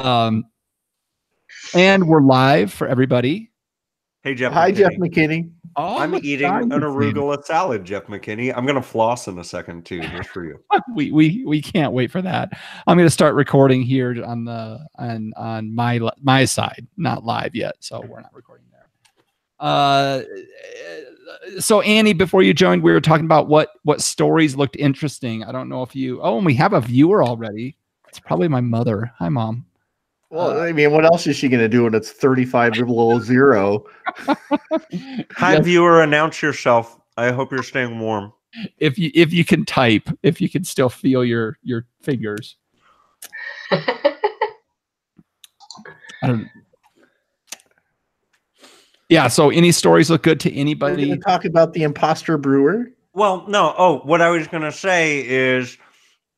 And we're live for everybody. Hey, Jeff. Hi, McKinney. Jeff McKinney. Oh, I'm eating an arugula salad, Jeff McKinney. I'm gonna floss in a second too, just for you. we can't wait for that. I'm going to start recording here on the on my side, not live yet, so we're not recording there. So Annie, before you joined, we were talking about what stories looked interesting. I don't know if you. Oh, and we have a viewer already. It's probably my mother. Hi, Mom. Well, I mean, what else is she going to do when it's 3500? Hi, viewer. Announce yourself. I hope you're staying warm. If you can type, if you can still feel your fingers. I don't. Yeah. So, any stories look good to anybody? We're going to talk about the imposter brewer. Well, no. Oh, what I was gonna say is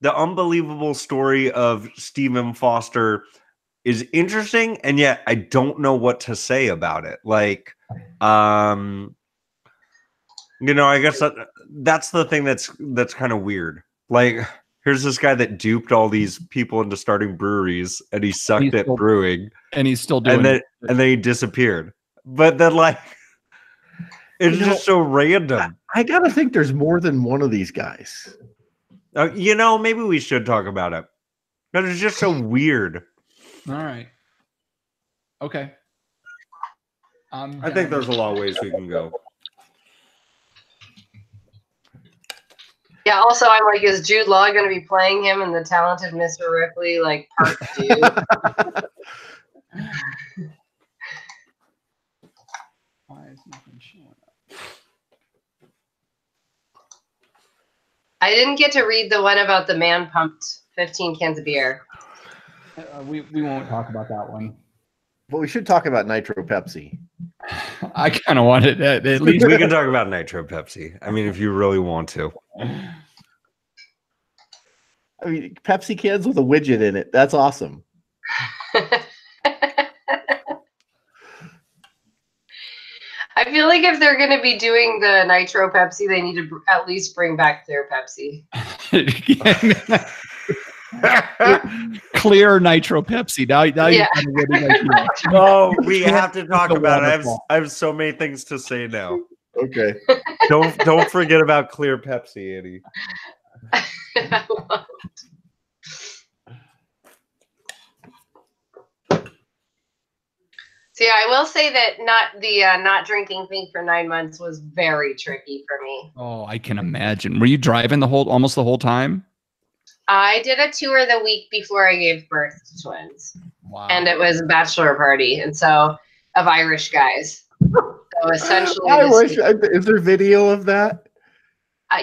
the unbelievable story of Stephen Foster is interesting, and yet I don't know what to say about it. Like, I guess that's the thing that's kind of weird. Like, here's this guy that duped all these people into starting breweries, and he sucked at brewing, and he's still doing it. And then he disappeared. But then, like, it's just so random. I gotta think there's more than one of these guys. Maybe we should talk about it, but it's just so weird. All right. Okay. I think there's a lot of ways we can go. Yeah, also, I'm like, is Jude Law going to be playing him in The Talented Mr. Ripley, like, part 2? Why is nothing showing up? I didn't get to read the one about the man pumped 15 cans of beer. We won't talk about that one. But we should talk about Nitro Pepsi. I kind of want it at least. We can talk about Nitro Pepsi. I mean, if you really want to. I mean, Pepsi cans with a widget in it. That's awesome. I feel like if they're going to be doing the Nitro Pepsi, they need to at least bring back Clear Pepsi. Clear Nitro Pepsi. Now Yeah. Oh, we have to talk about it. I have so many things to say now. Okay. Don't forget about Clear Pepsi, Annie. So yeah, I will say that not drinking thing for 9 months was very tricky for me. Oh, I can imagine. Were you driving almost the whole time? I did a tour the week before I gave birth to twins. Wow. And it was a bachelor party, and so of Irish guys. So essentially, is there video of that?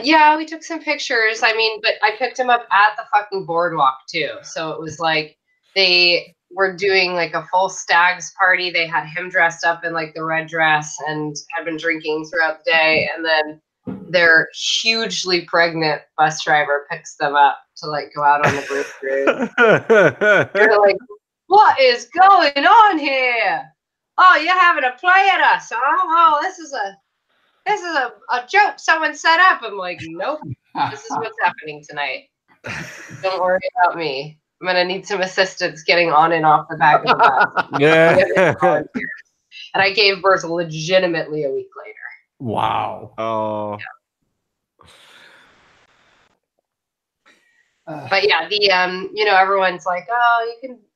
Yeah, we took some pictures. I mean, but I picked him up at the fucking boardwalk too. So it was like they were doing like a full stags party. They had him dressed up in like the red dress and had been drinking throughout the day. And then their hugely pregnant bus driver picks them up to like go out on the bridge cruise. They're like, what is going on here? Oh, you're having a play at us, huh? Oh, this is a joke someone set up. I'm like, nope, this is what's happening tonight. Don't worry about me. I'm going to need some assistance getting on and off the back of the bus. Yeah. And I gave birth legitimately a week later. Wow. Oh. Yeah. But yeah, the everyone's like, oh,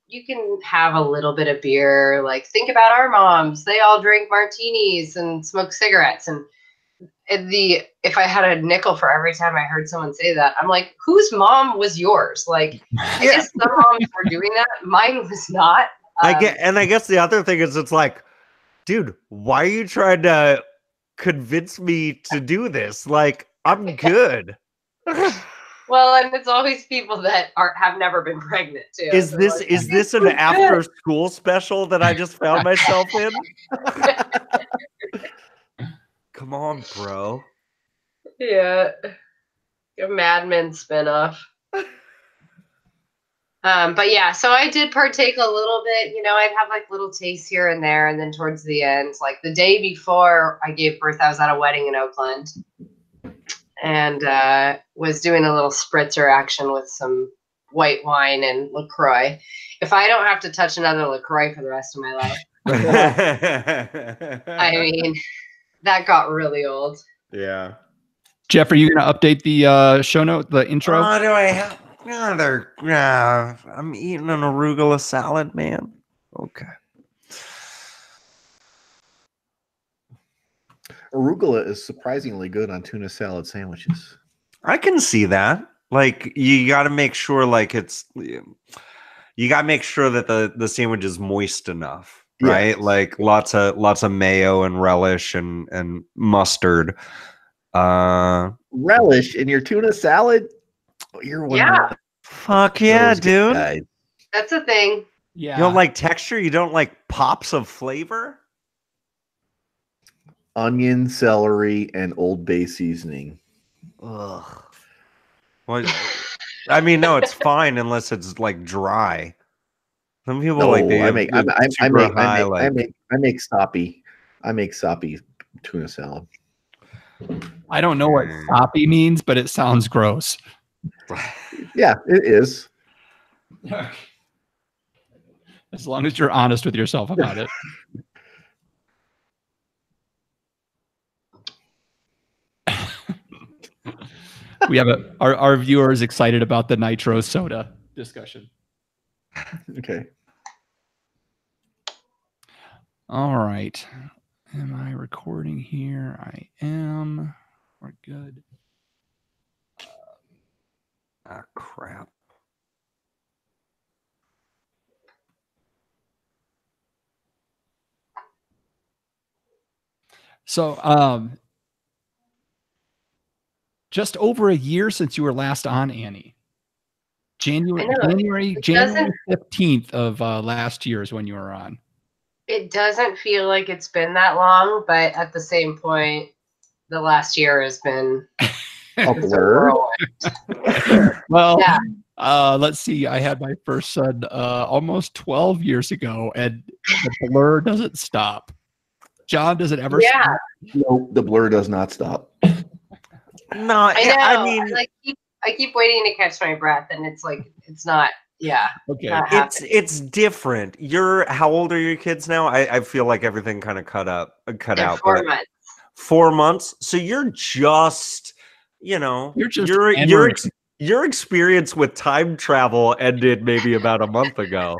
you can have a little bit of beer. Like, think about our moms. They all drink martinis and smoke cigarettes. And if I had a nickel for every time I heard someone say that, I'm like, whose mom was yours? Like, I guess some moms were doing that. Mine was not. I guess the other thing is, it's like, dude, why are you trying to convince me to do this? Like, I'm good. Well, and it's always people that have never been pregnant too. Is this an after school special that I just found myself in? Come on, bro. Yeah. A Mad Men spinoff. But yeah, so I did partake a little bit. I'd have like little tastes here and there, and then towards the end, like the day before I gave birth, I was at a wedding in Oakland, and was doing a little spritzer action with some white wine and LaCroix. if I don't have to touch another LaCroix for the rest of my life, I mean, that got really old. Yeah. Jeff, are you going to update the show note, the intro? Do I have another? I'm eating an arugula salad, man. Okay. Arugula is surprisingly good on tuna salad sandwiches. I can see that. Like, you got to make sure, like, you got to make sure that the sandwich is moist enough, right? Yes. Like lots of mayo and relish and mustard. Relish in your tuna salad? You're one Yeah. of Fuck yeah, those dude. guys. That's a thing. Yeah. You don't like texture? You don't like pops of flavor? Onion, celery, and Old Bay seasoning. Ugh. Well, I mean, no, it's fine unless it's like dry. Some people No, like they I have make the super high, I make soppy. I make soppy tuna salad. I don't know what soppy means, but it sounds gross. Yeah, it is. As long as you're honest with yourself about it. We have our viewers excited about the nitro soda discussion. Okay. All right. Am I recording here? I am. We're good. Ah, crap. So, just over a year since you were last on, Annie. January 15th of last year is when you were on. It doesn't feel like it's been that long, but at the same point, the last year has been A blur. Well, yeah. Let's see. I had my first son almost 12 years ago, and the blur doesn't stop. John, does it ever stop? No, the blur does not stop. No, I know. I mean, I keep waiting to catch my breath, and it's like it's not. Yeah. Okay. It's different. How old are your kids now? I feel like everything kind of cut out. 4 months. 4 months. So you're just, your experience with time travel ended maybe about a month ago.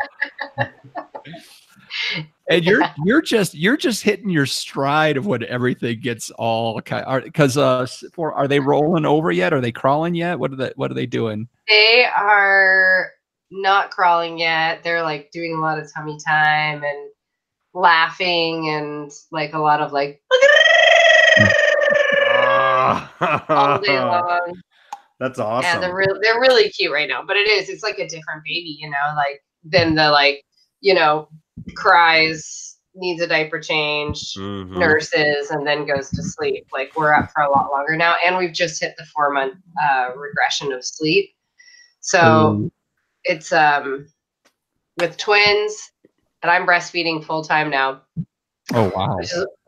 And you're just hitting your stride of when everything gets all because are they rolling over yet? Are they crawling yet? What are they doing? They are not crawling yet. They're like doing a lot of tummy time and laughing and like a lot of like all day long. That's awesome. Yeah, they're really cute right now. But it's like a different baby, like then the cries, needs a diaper change, nurses, and then goes to sleep. Like we're up for a lot longer now, and we've just hit the 4-month regression of sleep. So it's with twins, and I'm breastfeeding full time now. Oh wow!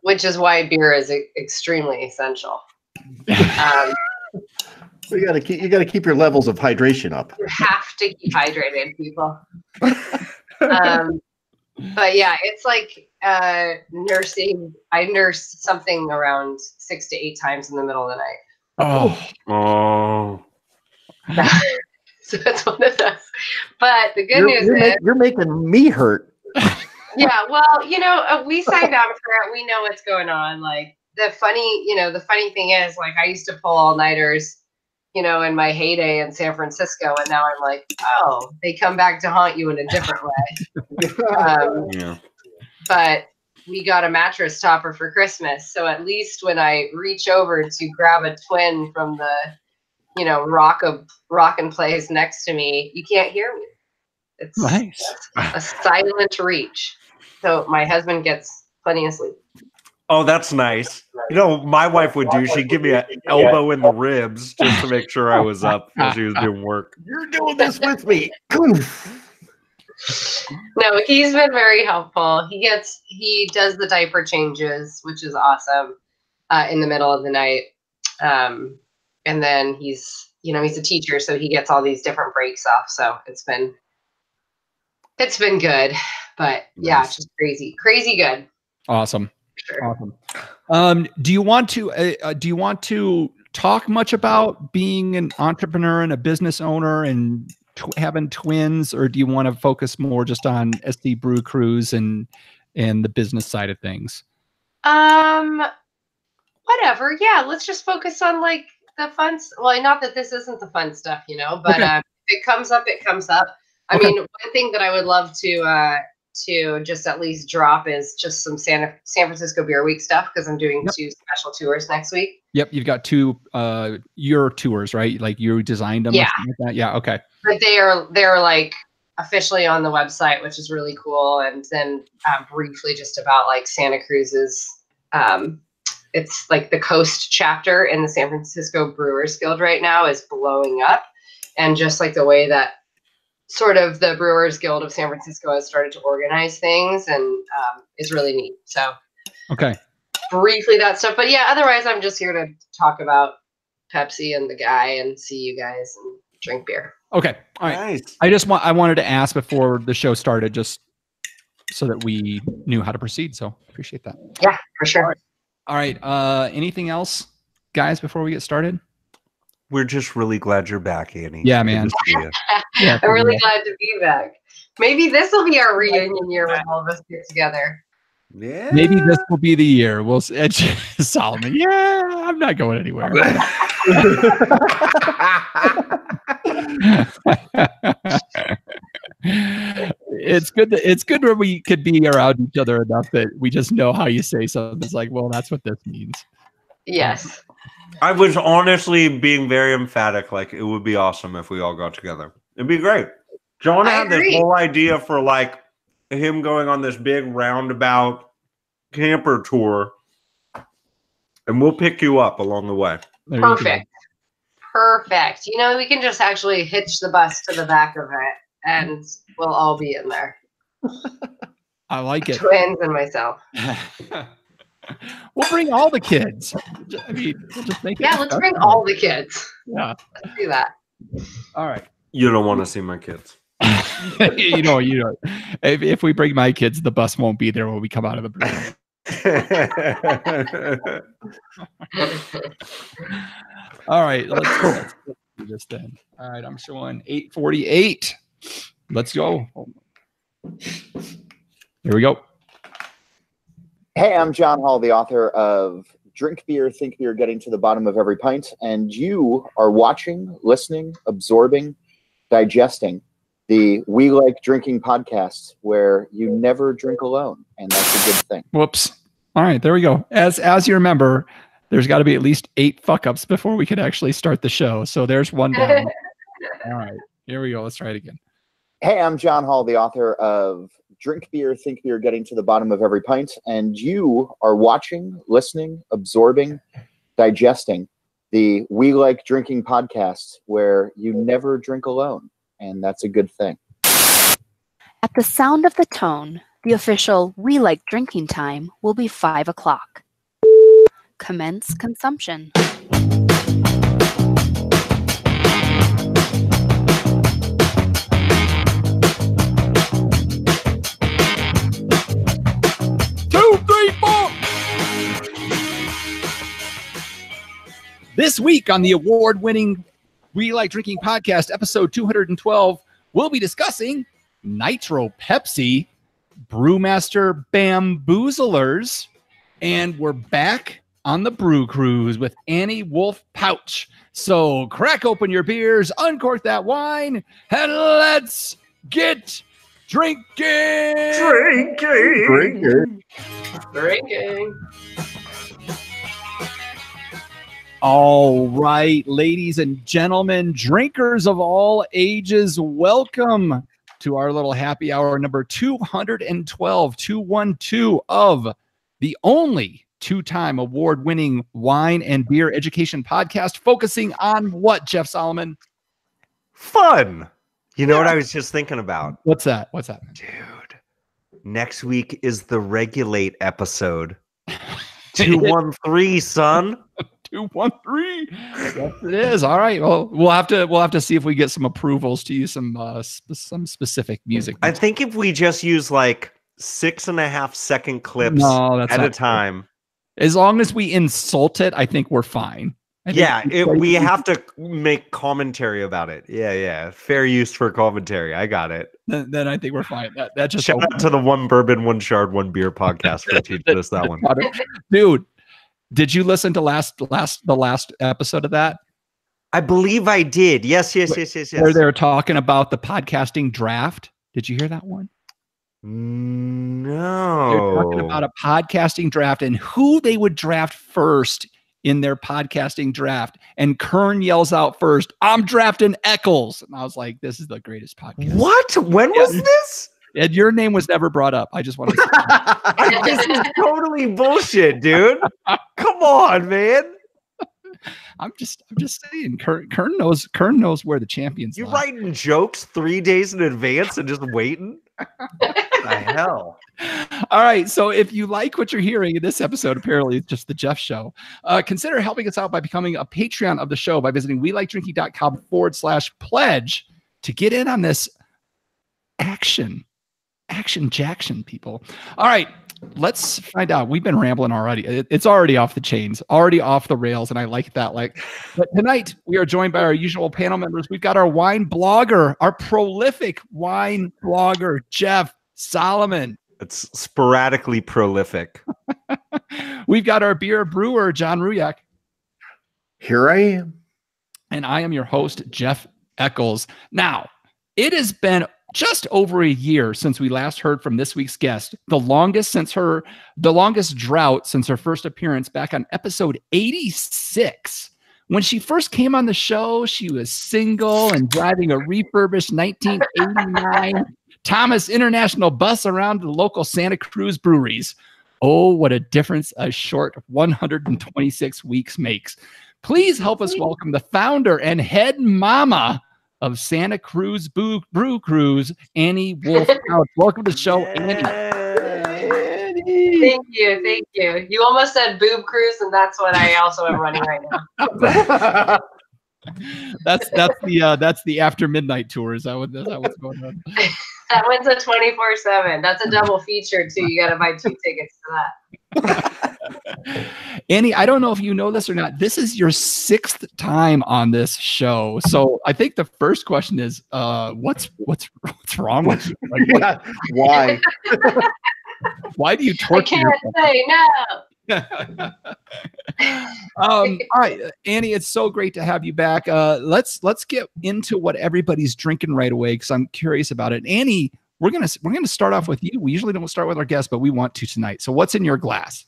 Which is why beer is extremely essential. You got to keep your levels of hydration up. You have to keep hydrated, people. But yeah, it's like nursing. I nurse something around 6 to 8 times in the middle of the night. Oh. So it's one of those. But the good news is you're making me hurt. Yeah, well, we signed up for it. We know what's going on. Like the funny thing is, like I used to pull all-nighters, in my heyday in San Francisco, and now I'm like, oh, they come back to haunt you in a different way. Yeah. But we got a mattress topper for Christmas, so at least when I reach over to grab a twin from the, rock and place next to me, you can't hear me. It's nice. A silent reach. So my husband gets plenty of sleep. Oh, that's nice. My wife would do. She'd give me an elbow in the ribs just to make sure I was up while she was doing work. You're doing this with me. No, he's been very helpful. He does the diaper changes, which is awesome, in the middle of the night. And then he's a teacher, so he gets all these different breaks off. So it's been It's been good, but yeah, Nice. it's just crazy good. Awesome. Sure. Awesome. Do you want to talk much about being an entrepreneur and a business owner and having twins, or do you want to focus more just on SD Brew Cruise and the business side of things? Whatever. Yeah, let's just focus on like the fun. Well, not that this isn't the fun stuff, but Okay. if it comes up, it comes up. I Okay. mean, one thing that I would love to just at least drop is just some San Francisco Beer Week stuff, because I'm doing 2 special tours next week. Yep, you've got 2 your tours, right? Like you designed them or Yeah. something like that. Yeah, okay. But they're like officially on the website, which is really cool. And then briefly just about like Santa Cruz's it's like the coast chapter in the San Francisco Brewers Guild right now is blowing up, and just like the way that sort of the Brewers Guild of San Francisco has started to organize things, and is really neat. So Okay. briefly that stuff, but yeah, otherwise I'm just here to talk about Pepsi and the guy and see you guys and drink beer. Okay. All right. Nice. I wanted to ask before the show started, just so that we knew how to proceed. So appreciate that. Yeah, for sure. All right. Anything else, guys, before we get started? We're just really glad you're back, Annie. Yeah, Good man. to see you. Yeah, I'm really glad to be back. Maybe this will be our reunion year when all of us get together. Yeah. Maybe this will be the year. We'll Solomon. Yeah, I'm not going anywhere. It's good where we could be around each other enough that we just know how you say something. It's like, well, that's what this means. Yes. I was honestly being very emphatic. Like, it would be awesome if we all got together. It'd be great. John I had this agree. whole idea for like him going on this big roundabout camper tour, and we'll pick you up along the way. There you go. Perfect. We can just actually hitch the bus to the back of it, and we'll all be in there. I like it. Twins and myself. We'll bring all the kids. I mean, we'll just make it. Yeah, let's bring all the kids. Yeah. Let's do that. All right. You don't want to see my kids. you know. If we bring my kids, the bus won't be there when we come out of the break. All right, let's do this then. All right, I'm showing 8:48. Let's go. Here we go. Hey, I'm John Hall, the author of Drink Beer, Think Beer, Getting to the Bottom of Every Pint, and you are watching, listening, absorbing, digesting the We Like Drinking podcast, where you never drink alone, and that's a good thing. Whoops. All right, there we go. As you remember, there's got to be at least 8 fuck-ups before we could actually start the show. So there's one down. All right, here we go. Let's try it again. Hey, I'm John Hall, the author of Drink Beer, Think Beer, Getting to the Bottom of Every Pint, and you are watching, listening, absorbing, digesting the We Like Drinking podcast, where you never drink alone, and that's a good thing. At the sound of the tone, the official We Like Drinking time will be 5 o'clock. Commence consumption. This week on the award-winning We Like Drinking podcast, episode 212, we'll be discussing Nitro Pepsi, Brewmaster Bamboozlers, and we're back on the Brew Cruise with Annie Wolf-Pautsch. So crack open your beers, uncork that wine, and let's get drinking. Drinking. All right, ladies and gentlemen, drinkers of all ages, welcome to our little happy hour number 212 of the only 2-time award-winning wine and beer education podcast, focusing on what, Jeff Solomon? Fun. You know what I was just thinking about? What's that? Dude, next week is the Regulate episode. 213, son. 213. Yes, it is. All right. Well, we'll have to see if we get some approvals to use some specific music. I think if we just use like 6.5-second clips that's at not a time. As long as we insult it, I think we're fine. We have to make commentary about it. Yeah. Fair use for commentary. I got it. Then I think we're fine. That just shout out to the One Bourbon, One Shard, One Beer podcast for teaching us that one. Dude, did you listen to the last episode of that? I believe I did. Yes. Where they're talking about the podcasting draft. Did you hear that one? No. They're talking about a podcasting draft and who they would draft first in their podcasting draft. And Kern yells out first, "I'm drafting Eccles." And I was like, this is the greatest podcast. What? When was this? And your name was never brought up. I just want to This is totally bullshit, dude. Come on, man. I'm just saying. Kern knows where the champions You lie. writing jokes 3 days in advance and just waiting? What the hell? All right. So if you like what you're hearing in this episode, apparently it's just the Jeff Show, consider helping us out by becoming a Patreon of the show by visiting welikeDrinking.com/pledge to get in on this action Jackson, people. All right. Let's find out. We've been rambling already. It's already off the chains, already off the rails, and I like that. But tonight we are joined by our usual panel members. We've got our wine blogger, our prolific wine blogger, Jeff Solomon. It's sporadically prolific. We've got our beer brewer, John Ruyak. Here I am. And I am your host, Jeff Eccles. Now, it has been just over a year since we last heard from this week's guest, the longest drought since her first appearance back on episode 86. When she first came on the show, she was single and driving a refurbished 1989 Thomas International bus around the local Santa Cruz breweries. Oh, what a difference a short 126 weeks makes. Please help us welcome the founder and head mama of Santa Cruz Brew Cruise, Annie Wolf-Pautsch. Welcome to the show, Annie. Thank you. You almost said boob cruise, and that's what I also am running right now. That's the after midnight tour. Is that what's going on? That one's a 24/7. That's a double feature too. You got to buy 2 tickets to that. Annie, I don't know if you know this or not. This is your 6th time on this show. So I think the first question is, what's wrong with you? Why? Why do you torture yourself? I can't say no. All right, Annie, it's so great to have you back. Let's get into what everybody's drinking right away because I'm curious about it. Annie, we're gonna start off with you. We usually don't start with our guests, but we want to tonight. So what's in your glass?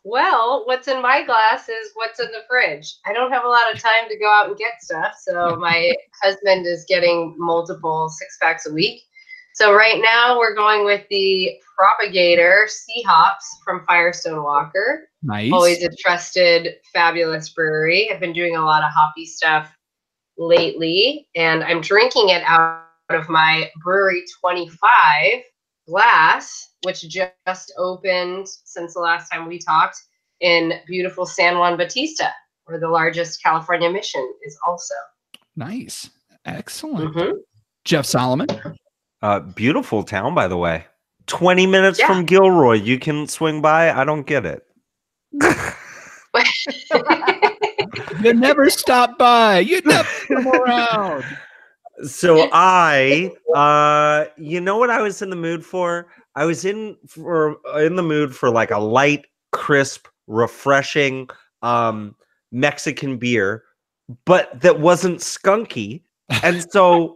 Well, what's in my glass is what's in the fridge. I don't have a lot of time to go out and get stuff, so my husband is getting multiple 6-packs a week. So right now we're going with the Propagator Sea Hops from Firestone Walker. Nice. Always a trusted, fabulous brewery. I've been doing a lot of hoppy stuff lately, and I'm drinking it out of my Brewery 25 glass, which just opened since the last time we talked in beautiful San Juan Bautista, where the largest California mission is also. Nice. Excellent. Jeff Solomon. Beautiful town, by the way. 20 minutes from Gilroy. You can swing by. I don't get it. You never stop by. You never come around. So you know what I was in the mood for? I was in the mood for like a light, crisp, refreshing Mexican beer, but that wasn't skunky. And so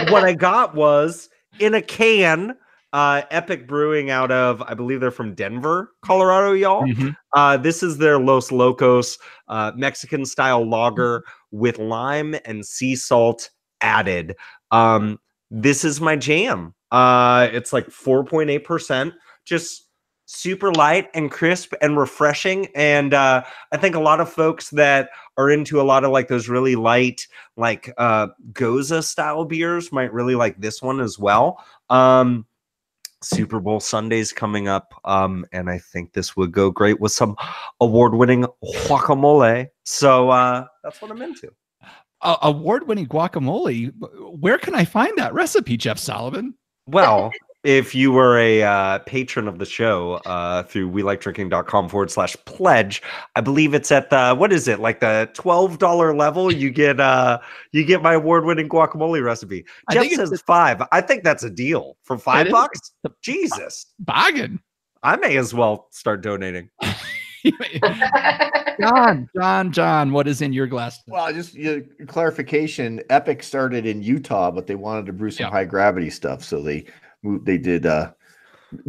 what I got was in a can, Epic Brewing out of, I believe they're from Denver, Colorado, y'all. This is their Los Locos Mexican style lager with lime and sea salt added. This is my jam. It's like 4.8%, just super light and crisp and refreshing. And I think a lot of folks that are into a lot of like those really light, like Goza style beers might really like this one as well. Super Bowl Sunday's coming up, and I think this would go great with some award-winning guacamole. So that's what I'm into. Award-winning guacamole. Where can I find that recipe, Jeff Solomon? Well, if you were a patron of the show through welikedrinking.com/pledge, I believe it's at the, what is it, like the $12 level, you get my award-winning guacamole recipe. Jeff says $5. I think that's a deal for $5. Jesus, bargain. I may as well start donating. John, what is in your glass? Well, just clarification. Epic started in Utah, but they wanted to brew some high gravity stuff, so they did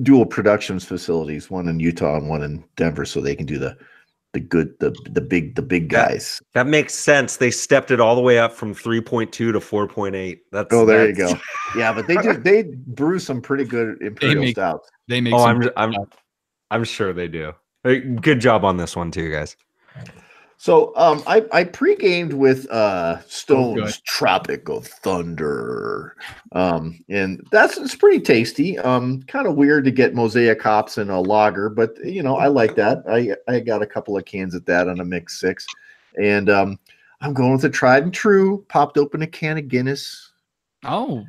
dual productions facilities, one in Utah and one in Denver, so they can do the big guys. That makes sense. They stepped it all the way up from 3.2 to 4.8. There you go. Yeah, but they brew some pretty good imperial stouts. They make. I'm sure they do. Good job on this one too, guys. So I pre-gamed with Stone's Tropical Thunder. And it's pretty tasty. Kind of weird to get mosaic hops in a lager, but I like that. I got a couple of cans of that on a mix 6. And I'm going with the tried and true. Popped open a can of Guinness. Oh,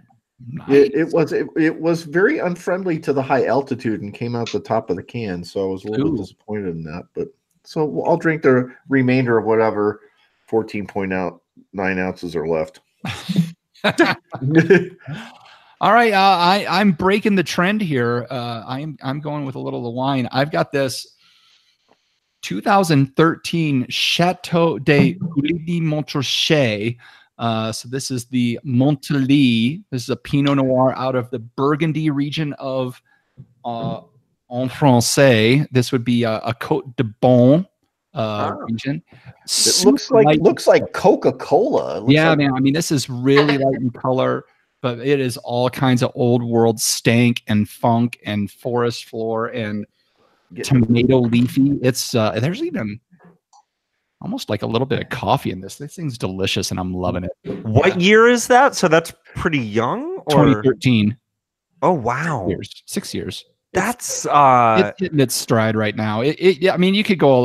nice. It was very unfriendly to the high altitude and came out the top of the can, so I was a little bit disappointed in that, but so I'll drink the remainder of whatever 14.9 ounces are left. All right, I'm breaking the trend here. I'm going with a little of the wine. I've got this 2013 Chateau de Montrachet. So this is the Montelly. This is a Pinot Noir out of the Burgundy region of en Francais. This would be a Côte de Bon region. It looks like Coca-Cola. Man. I mean, this is really light in color, but it is all kinds of old world stank and funk and forest floor and tomato leafy. It's there's even almost like a little bit of coffee in this. This thing's delicious, and I'm loving it. What year is that? So that's pretty young? Or 2013. Oh, wow. 6 years. That's it's hitting its stride right now. I mean, you could go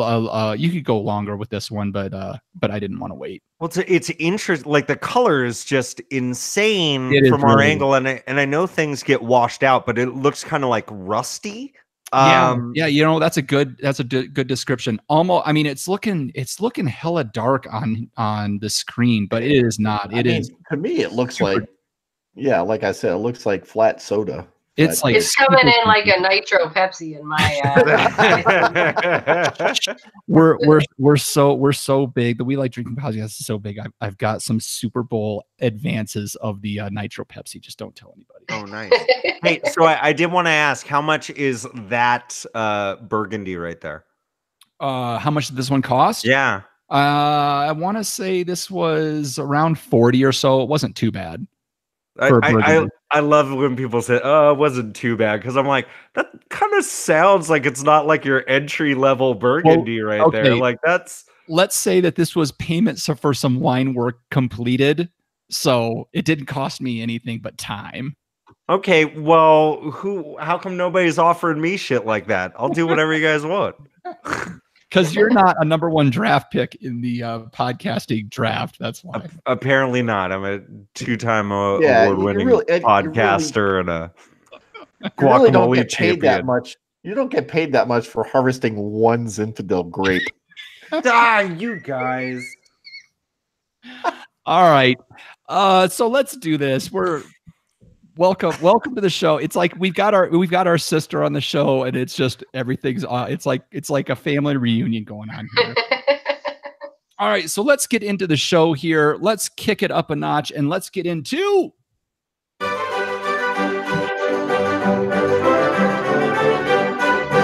longer with this one, but I didn't want to wait. Well, it's interesting. Like the color is just insane from our angle, and I know things get washed out, but it looks kind of like rusty. Yeah, that's a good description. Almost, I mean, it's looking hella dark on the screen, but it is not. To me, it looks like I said, it looks like flat soda. It's coming in like a nitro Pepsi in my. We're so big. The We Like Drinking podcast is so big. I've got some Super Bowl advances of the nitro Pepsi. Just don't tell anybody. Oh, nice. Hey, so I did want to ask, how much is that Burgundy right there? How much did this one cost? Yeah. I want to say this was around 40 or so. It wasn't too bad. I love when people say, "Oh, it wasn't too bad," because I'm like, that kind of sounds like it's not like your entry level Burgundy there. Like that's. Let's say that this was payments for some wine work completed, so it didn't cost me anything but time. Okay, well, how come nobody's offering me shit like that? I'll do whatever you guys want. Because you're not a ¡1 draft pick in the podcasting draft. That's why. Apparently not. I'm a 2-time award-winning podcaster and a guacamole champion. You don't get paid that much for harvesting one Zinfandel grape. You guys. All right. So let's do this. Welcome to the show. It's like we've got our sister on the show, and it's just everything's it's like a family reunion going on here. All right, so let's get into the show here. Let's kick it up a notch, and let's get into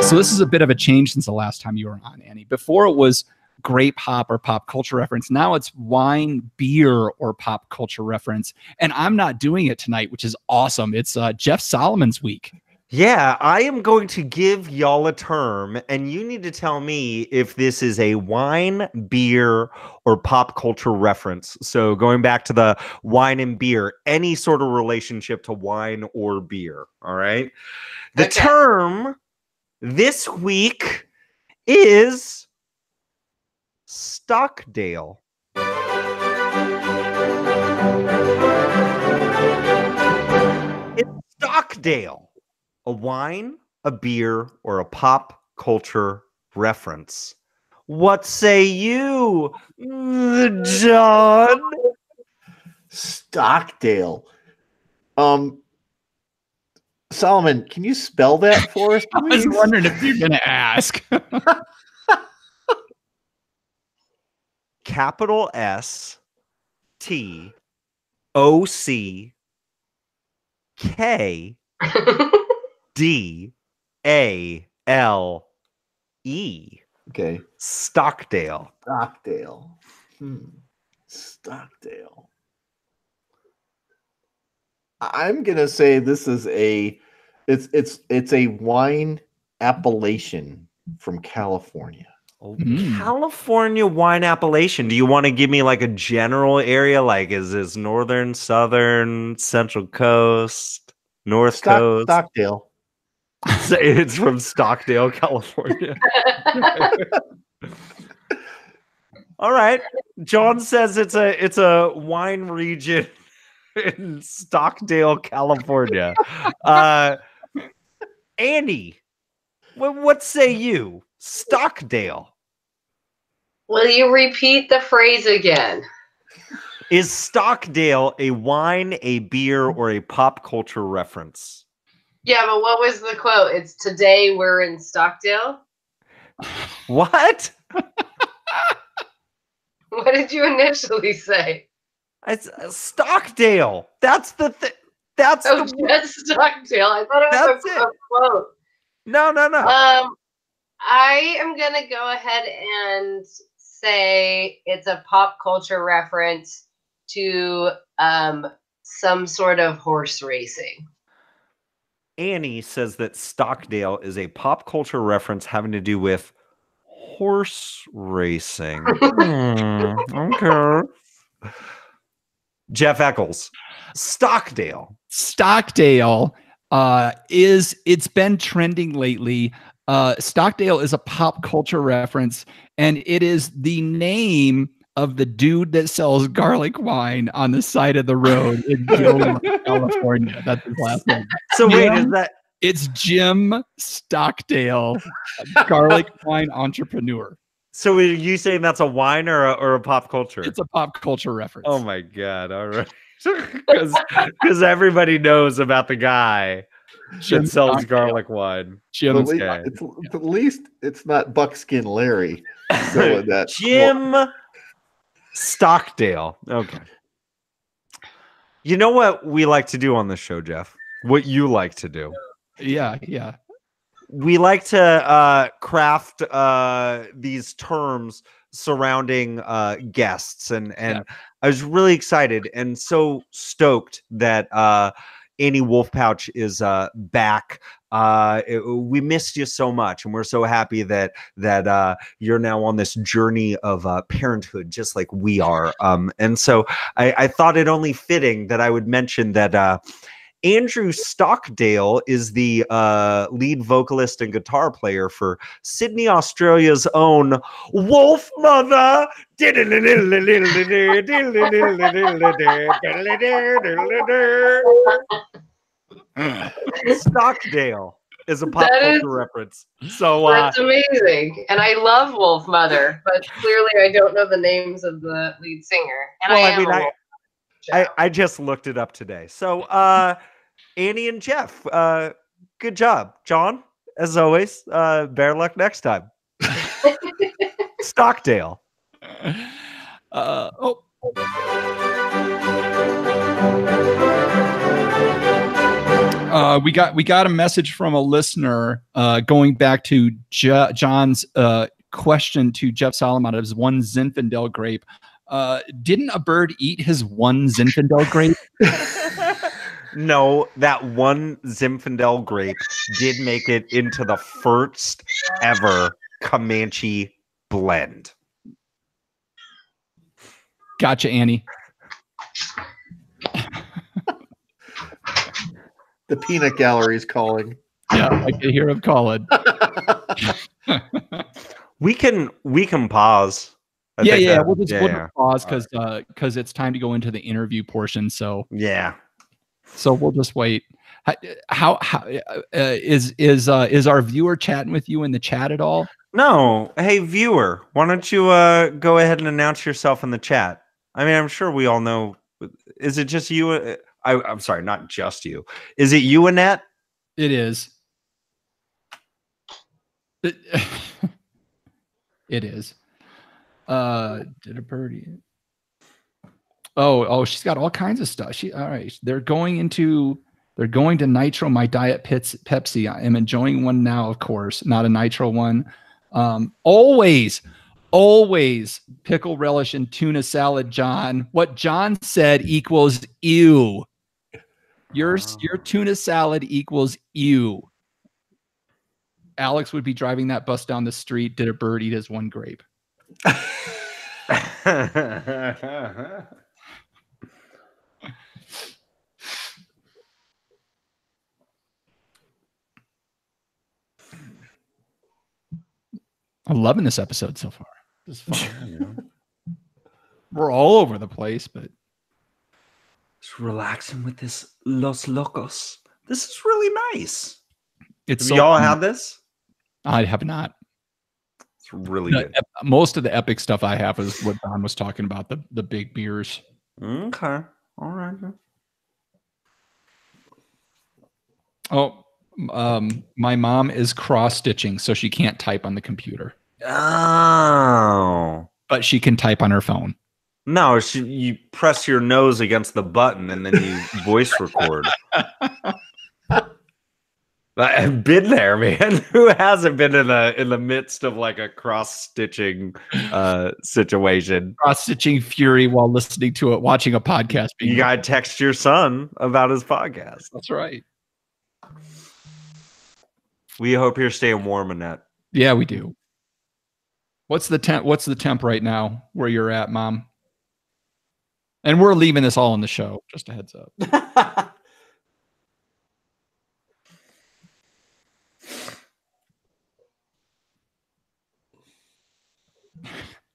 So this is a bit of a change since the last time you were on, Annie. Before it was grape hop or pop culture reference. Now it's wine, beer, or pop culture reference. And I'm not doing it tonight, which is awesome. It's Jeff Solomon's week. Yeah, I am going to give y'all a term, and you need to tell me if this is a wine, beer, or pop culture reference. So going back to the wine and beer, any sort of relationship to wine or beer. All right. The Okay. term this week is Stockdale. It's Stockdale. A wine, a beer, or a pop culture reference. What say you, John? Stockdale. Solomon, can you spell that for us, I was please? wondering if you're going to ask. Capital S T O C K D A L E. Okay. Stockdale. Stockdale. Stockdale. I'm gonna say this is it's a wine appellation from California. Oh, California wine appellation. Do you want to give me like a general area? Like, is this northern, southern, central coast, north coast? Stockdale. So it's from Stockdale, California. All right. John says it's a wine region in Stockdale, California. Annie, what say you? Stockdale. Will you repeat the phrase again? Is Stockdale a wine, a beer, or a pop culture reference? Yeah, but what was the quote? It's today we're in Stockdale. What? What did you initially say? It's Stockdale. That's the thing. That's Oh, the just Stockdale. I thought it was That's a quote. No. I am gonna go ahead and say it's a pop culture reference to some sort of horse racing. Annie says that Stockdale is a pop culture reference having to do with horse racing. Okay. Jeff Eccles. Stockdale. Stockdale it's been trending lately. Stockdale is a pop culture reference, and it is the name of the dude that sells garlic wine on the side of the road in Gilroy, California. That's his last name. So wait, is that it's Jim Stockdale, garlic wine entrepreneur. so? Are you saying that's a wine or a pop culture? It's a pop culture reference. Oh my god! All right, because everybody knows about the guy Jim that sells Stockdale. garlic wine. Jim. Okay. At least it's not Buckskin Larry selling that. Jim Stockdale. Okay. You know what we like to do on this show, Jeff? What you like to do? Yeah. We like to craft these terms surrounding guests, and I was really excited and so stoked that Annie Wolf-Pautsch is back. We missed you so much, and we're so happy that you're now on this journey of parenthood, just like we are. And so I thought it only fitting that I would mention that Andrew Stockdale is the lead vocalist and guitar player for Sydney, Australia's own Wolf Mother. Stockdale is a pop culture reference. So that's amazing, and I love Wolf Mother, but clearly I don't know the names of the lead singer. And I just looked it up today. So Annie and Jeff, good job. John, as always, bear luck next time. Stockdale. We got a message from a listener going back to John's question to Jeff Solomon of his one Zinfandel grape. Didn't a bird eat his one Zinfandel grape? No, that one Zinfandel grape did make it into the first ever Comanche blend. Gotcha, Annie. The peanut gallery is calling. Yeah, I can hear him calling. We can pause. We'll just pause because it's time to go into the interview portion. So we'll just wait. How is our viewer chatting with you in the chat at all? No. Hey, viewer, why don't you go ahead and announce yourself in the chat? I mean, I'm sure we all know. Is it just you? I'm sorry, not just you. Is it you, Annette? It is. It is. Did a birdie? Oh, she's got all kinds of stuff. All right. They're going to nitro my diet Pepsi. I am enjoying one now, of course, not a nitro one. Always pickle relish and tuna salad, John. What John said equals ew. Your tuna salad equals ew. Alex would be driving that bus down the street. Did a bird eat his one grape? 'I'm loving this episode so far. This is fun. We're all over the place, but just relaxing with this Los Locos. This is really nice. Have y'all had this? I have not. It's really good. Most of the epic stuff I have is what Don was talking about, the big beers. Okay. All right. Oh, my mom is cross-stitching, so she can't type on the computer. Oh. But she can type on her phone. No, you press your nose against the button and then you voice record. I've been there, man. Who hasn't been in the midst of like a cross-stitching situation? Cross-stitching fury while listening to it, watching a podcast. You gotta text your son about his podcast. That's right. We hope you're staying warm, Annette. Yeah, we do. What's the temp right now where you're at, Mom? And we're leaving this all in the show. Just a heads up.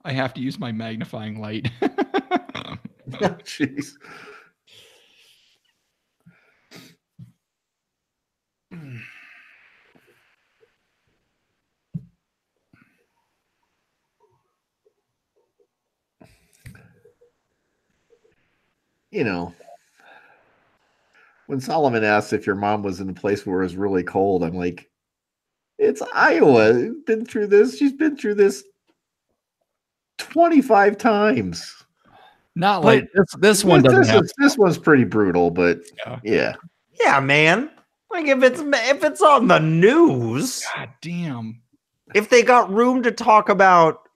I have to use my magnifying light. Jeez. You know, when Solomon asked if your mom was in a place where it was really cold, I'm like, it's Iowa. Been through this. She's been through this 25 times. Not like this one doesn't have. This one's pretty brutal, but yeah. Yeah, man. Like if it's on the news. God damn. If they got room to talk about,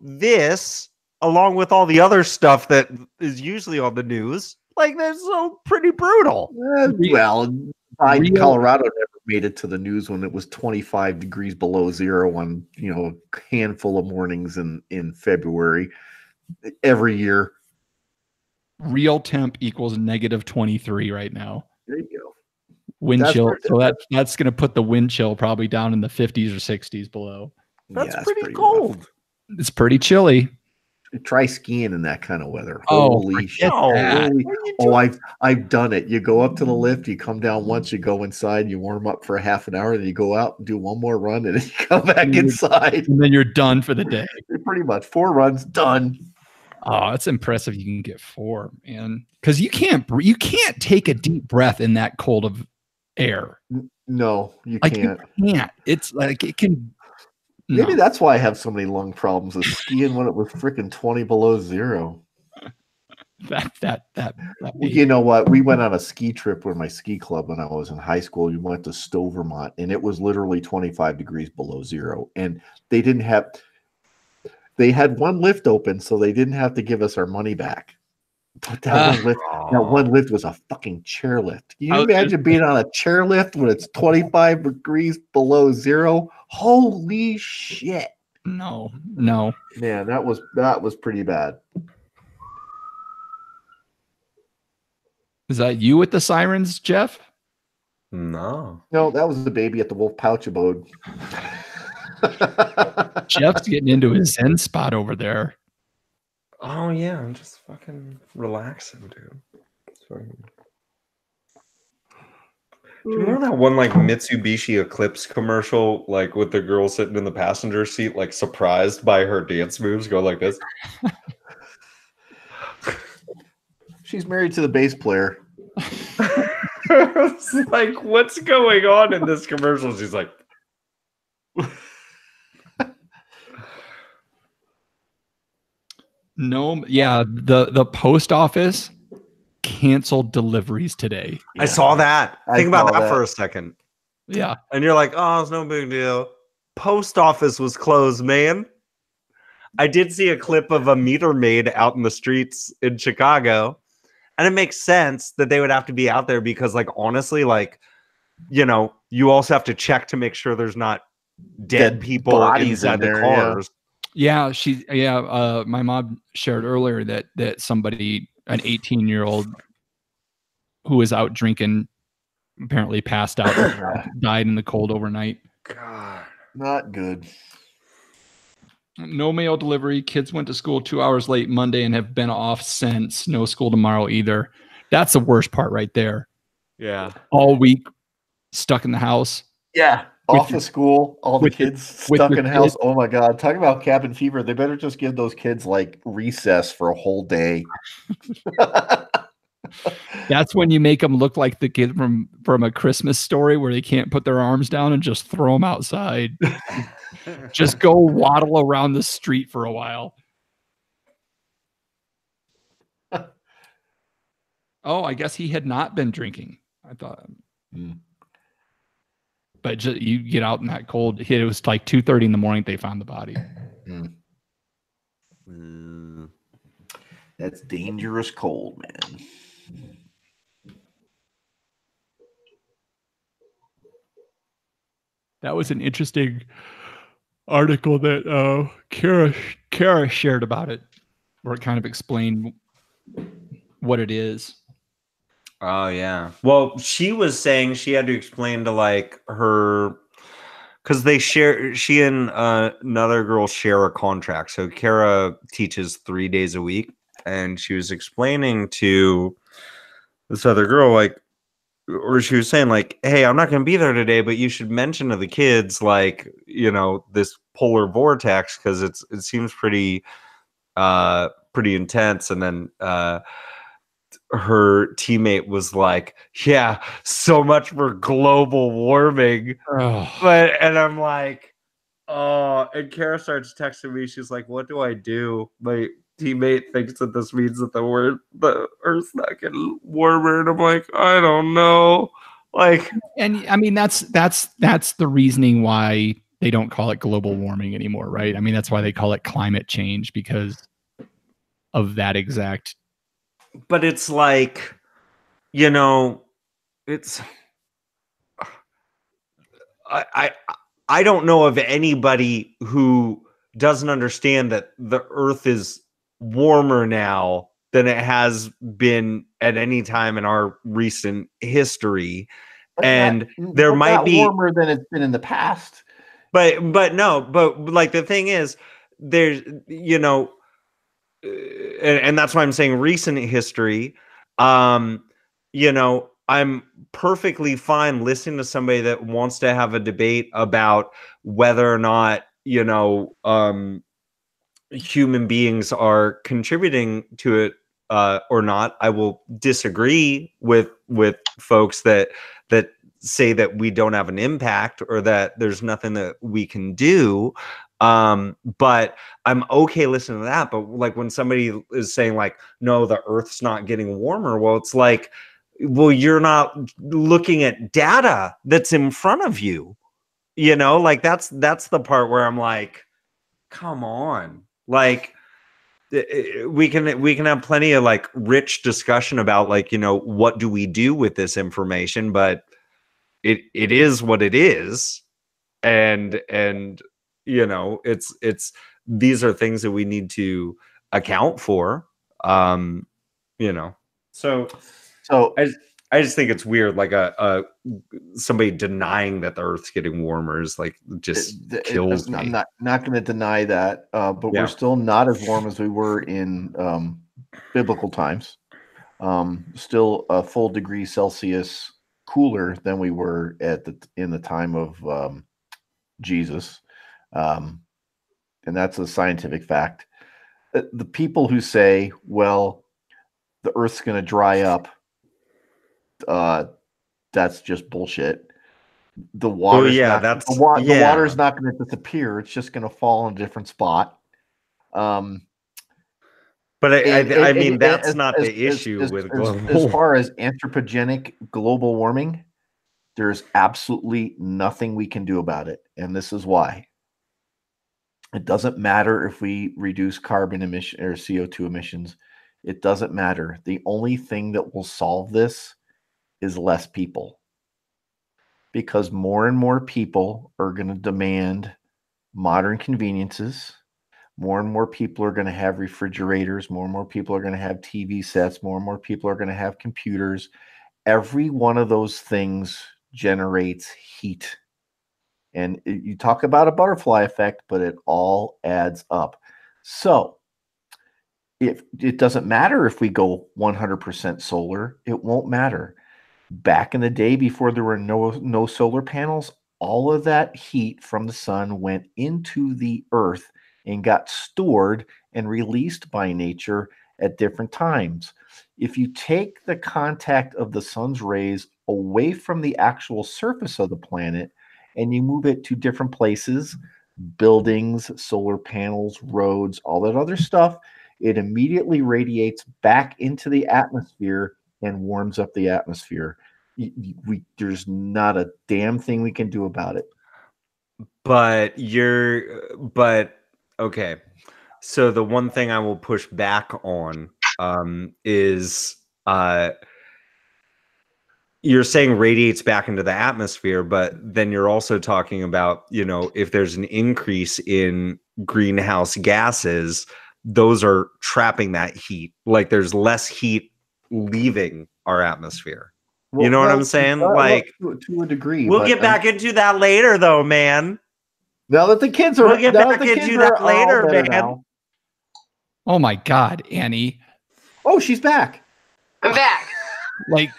this along with all the other stuff that is usually on the news, like that's so pretty brutal. Well, Colorado never made it to the news when it was 25 degrees below zero on, a handful of mornings in February every year. Real temp equals -23 right now. There you go. Wind chill. So that's going to put the wind chill probably down in the 50s or 60s below. That's pretty cold. Rough. It's pretty chilly. Try skiing in that kind of weather. Oh, holy shit! I've done it. You go up to the lift, you come down once, you go inside, you warm up for half an hour, then you go out and do one more run, and then you come back inside, and then you're done for the day. Pretty much 4 runs done. Oh, it's impressive you can get 4, man. Because you can't take a deep breath in that cold of air. No, you can't. You can't. It's like it can. Maybe that's why I have so many lung problems. Is skiing when it was freaking 20 below zero. You know what? We went on a ski trip with my ski club when I was in high school. We went to Stowe, Vermont, and it was literally 25 degrees below zero. And they had one lift open, so they didn't have to give us our money back. But that one lift was a fucking chairlift. Can you imagine being on a chairlift when it's 25 degrees below zero? Holy shit. No. Man, that was pretty bad. Is that you with the sirens, Jeff? No, that was the baby at the Wolf-Pautsch abode. Jeff's getting into his zen spot over there. oh yeah, I'm just fucking relaxing, dude. Do you remember that one like Mitsubishi Eclipse commercial, like with the girl sitting in the passenger seat, like surprised by her dance moves, go like this? She's married to the bass player. It's like, what's going on in this commercial? She's like, no, yeah, the post office canceled deliveries today. I saw that. Think about that for a second. Yeah. And you're like, oh, it's no big deal. Post office was closed, man. I did see a clip of a meter maid out in the streets in Chicago. And it makes sense that they would have to be out there because, like, honestly, like, you know, you also have to check to make sure there's not dead people inside the cars. Yeah, my mom shared earlier that somebody, an 18-year-old who was out drinking, apparently passed out and died in the cold overnight. God, not good. No mail delivery. Kids went to school 2 hours late Monday and have been off since. No school tomorrow either. That's the worst part right there. Yeah. All week stuck in the house. Yeah. Off of school, all the kids stuck in the house. Oh my God. Talking about cabin fever. They better just give those kids like recess for a whole day. That's when you make them look like the kid from A Christmas Story where they can't put their arms down and just throw them outside. Just go waddle around the street for a while. Oh, I guess he had not been drinking. I thought. But just, you get out in that cold. It was like 2:30 in the morning. They found the body. That's dangerous cold, man. That was an interesting article that Kara shared about it, where it kind of explained what it is. Oh yeah. Well, she was saying she had to explain to like her, because she and another girl share a contract. So Kara teaches 3 days a week, and she was explaining to this other girl, like, or she was saying like, hey, I'm not going to be there today, but you should mention to the kids, like, you know, this polar vortex, because it seems pretty intense. And then her teammate was like, yeah, so much for global warming. And I'm like, oh, and Kara starts texting me. She's like, what do I do? My teammate thinks that this means that the Earth's not getting warmer, and I'm like, I don't know. Like, and I mean, that's the reasoning why they don't call it global warming anymore, right? I mean, that's why they call it climate change, because of that exact. But it's like, you know, it's I don't know of anybody who doesn't understand that the Earth is warmer now than it has been at any time in our recent history. But and there might be warmer than it's been in the past. But like the thing is, there's, you know, and that's why I'm saying recent history. You know, I'm perfectly fine listening to somebody that wants to have a debate about whether or not, you know, human beings are contributing to it or not. I will disagree with folks that say that we don't have an impact or that there's nothing that we can do. But I'm okay listening to that. But like when somebody is saying like, no, the Earth's not getting warmer. Well, it's like, well, you're not looking at data that's in front of you. You know, like that's the part where I'm like, come on. Like, we can have plenty of like rich discussion about like, what do we do with this information, but it is what it is. And it's these are things that we need to account for. So I just think it's weird, like somebody denying that the Earth's getting warmer is like just kills me. I'm not going to deny that, but we're still not as warm as we were in biblical times. Still a full degree Celsius cooler than we were in the time of Jesus, and that's a scientific fact. The people who say, "Well, the Earth's going to dry up," that's just bullshit. The water's the water's not going to disappear. It's just going to fall in a different spot. But I mean, that's not the issue with global. As far as anthropogenic global warming, there's absolutely nothing we can do about it, and this is why. It doesn't matter if we reduce carbon emission or CO2 emissions. It doesn't matter. The only thing that will solve this is less people, because more and more people are going to demand modern conveniences. More and more people are going to have refrigerators. More and more people are going to have TV sets. More and more people are going to have computers. Every one of those things generates heat. And you talk about a butterfly effect, but it all adds up. So if it doesn't matter if we go 100% solar, it won't matter. Back in the day, before there were no solar panels, all of that heat from the sun went into the earth and got stored and released by nature at different times. If you take the contact of the sun's rays away from the actual surface of the planet and you move it to different places, buildings, solar panels, roads, all that other stuff, it immediately radiates back into the atmosphere and warms up the atmosphere. There's not a damn thing we can do about it. But okay. So the one thing I will push back on is you're saying radiates back into the atmosphere, but then you're also talking about, if there's an increase in greenhouse gases, those are trapping that heat. Like there's less heat leaving our atmosphere. You know what I'm saying? Like to a degree. We'll get back into that later, though, man. Now that the kids are, we'll get back into that later, man. Now. Oh my God, Annie! Oh, she's back. I'm back. Like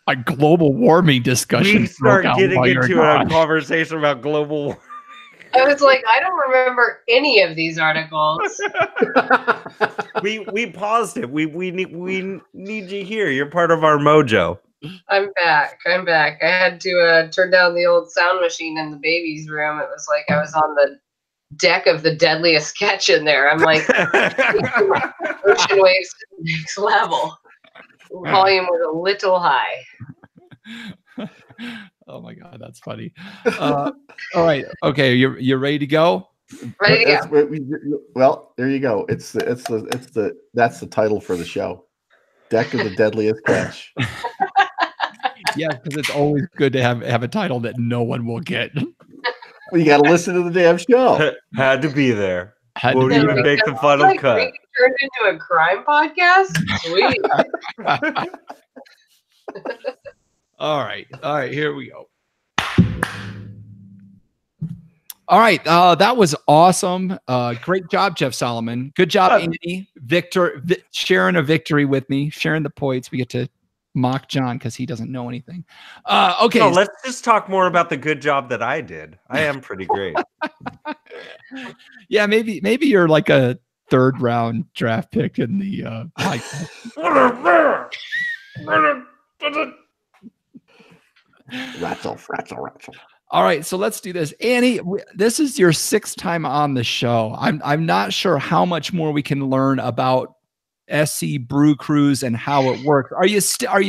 a global warming discussion. We start getting into a conversation about global warming. I was like, I don't remember any of these articles. we paused it. We need you here. You're part of our mojo. I'm back. I had to turn down the old sound machine in the baby's room. It was like I was on the deck of the Deadliest Sketch in there. I'm like, ocean waves to the next level. Volume was a little high. Oh my God, that's funny. All right, okay, you're ready to go? Ready to go. Well, there you go. That's the title for the show. Deck of the Deadliest Sketch. Yeah, because it's always good to have a title that no one will get. Well, you got to listen to the damn show. Had to be there. Won't even make the final cut. Turned into a crime podcast. Sweet. All right. Here we go. All right. That was awesome. Great job, Jeff Solomon. Good job, Andy. Victor, sharing a victory with me, sharing the points. We get to mock John because he doesn't know anything. Okay. No, let's just talk more about the good job that I did. I am pretty great. Yeah, maybe you're like a third round draft pick in the Rattle. All right, so let's do this. Annie, this is your 6th time on the show. I'm not sure how much more we can learn about SC Brew Cruise and how it works. Are you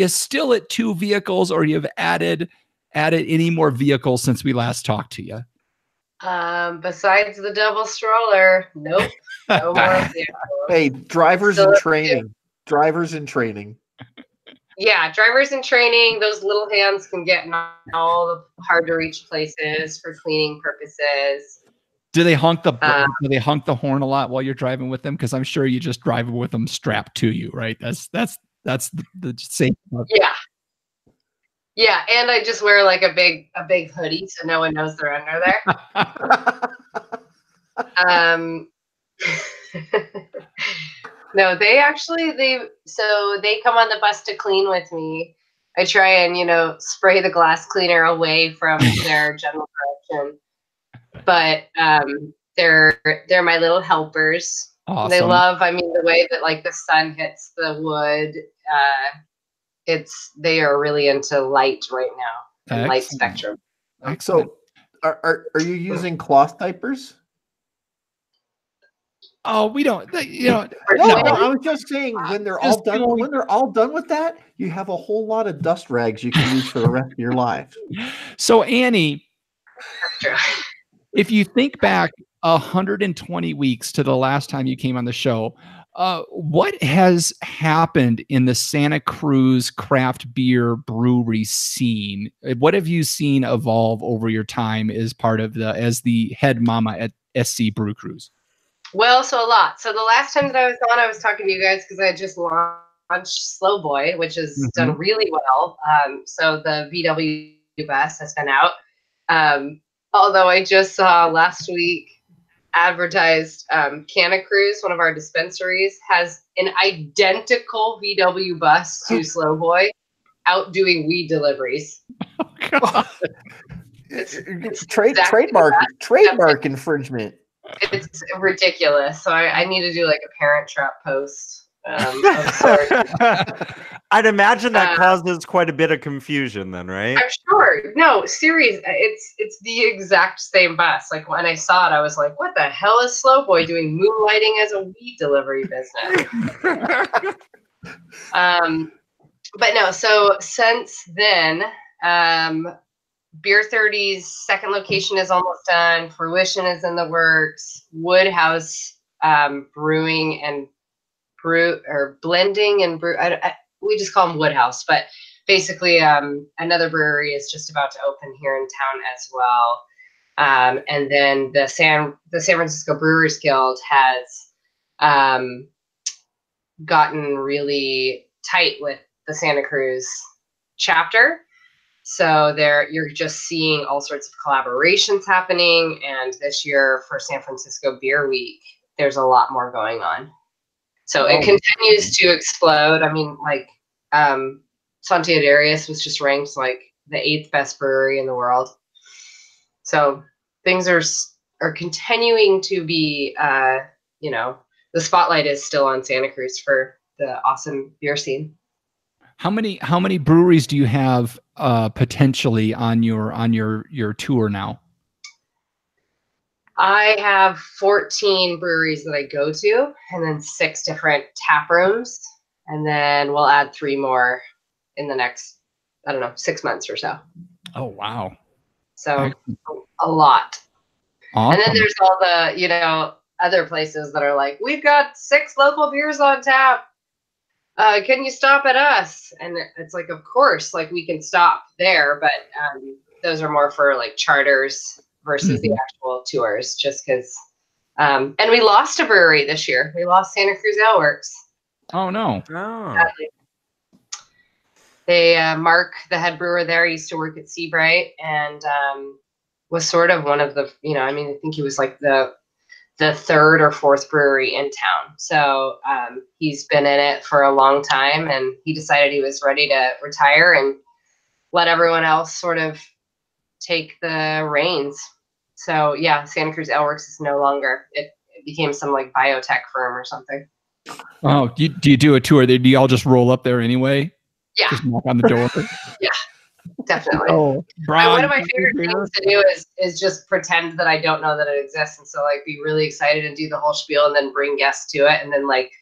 still at 2 vehicles, or you have added any more vehicles since we last talked to you? Besides the double stroller, nope. No more of the other Hey, ones. drivers Still in up to training. Drivers in training. Yeah, drivers in training, those little hands can get in all the hard to reach places for cleaning purposes. Do they honk the horn a lot while you're driving with them? Because I'm sure you just drive with them strapped to you, right? That's the same. Yeah. Yeah, and I just wear like a big hoodie so no one knows they're under there. No, they come on the bus to clean with me. I try and spray the glass cleaner away from their general direction. But they're my little helpers. Awesome. They love, the way that like the sun hits the wood. They are really into light right now, and light spectrum. So, are you using cloth diapers? Oh, we don't. No, I was just saying when they're all done. When they're all done with that, you have a whole lot of dust rags you can use for the rest of your life. So, Annie, if you think back 120 weeks to the last time you came on the show, what has happened in the Santa Cruz craft beer brewery scene? What have you seen evolve over your time as the head mama at SC Brew Cruise? Well, so a lot. So the last time that I was on, I was talking to you guys because I had just launched Slow Boy, which has done really well. So the VW bus has been out. Although I just saw last week advertised Santa Cruz, one of our dispensaries, has an identical VW bus to Slow Boy out doing weed deliveries. Oh, God. It's trademark infringement. It's ridiculous. So I need to do like a Parent Trap post of sorts. I'd imagine that causes quite a bit of confusion then, right? I'm sure. No, serious. It's the exact same bus. Like when I saw it, I was like, what the hell is Slow Boy doing moonlighting as a weed delivery business? But no, so since then, Beer 30's second location is almost done. Fruition is in the works. Woodhouse brewing and blending and brew. We just call them Woodhouse, but basically another brewery is just about to open here in town as well. And then the San Francisco Brewers Guild has gotten really tight with the Santa Cruz chapter. So you're just seeing all sorts of collaborations happening. And this year for San Francisco Beer Week, there's a lot more going on. So it continues to explode. Santia Darius was just ranked like the 8th best brewery in the world. So things are continuing to be, the spotlight is still on Santa Cruz for the awesome beer scene. How many breweries do you have potentially on your tour now? I have 14 breweries that I go to, and then 6 different tap rooms, and then we'll add 3 more in the next, 6 months or so. Oh, wow. So a lot. Awesome. And then there's all the, other places that are like, we've got 6 local beers on tap. Can you stop at us? And it's like, of course, like we can stop there, but those are more for like charters versus the actual tours, just because. And we lost a brewery this year. We lost Santa Cruz Ale Works. Oh no! Sadly. They Mark, the head brewer there, used to work at Seabright and was sort of one of the, I think he was like the 3rd or 4th brewery in town. So he's been in it for a long time, and he decided he was ready to retire and let everyone else sort of take the reins. So yeah, Santa Cruz Ale Works is no longer. It became some like biotech firm or something. Oh, do you do a tour there? Do y'all just roll up there anyway? Yeah. Just knock on the door. Yeah, definitely. Oh, Brian, one of my favorite things to do is just pretend that I don't know that it exists, and so like be really excited and do the whole spiel, and then bring guests to it, and then like,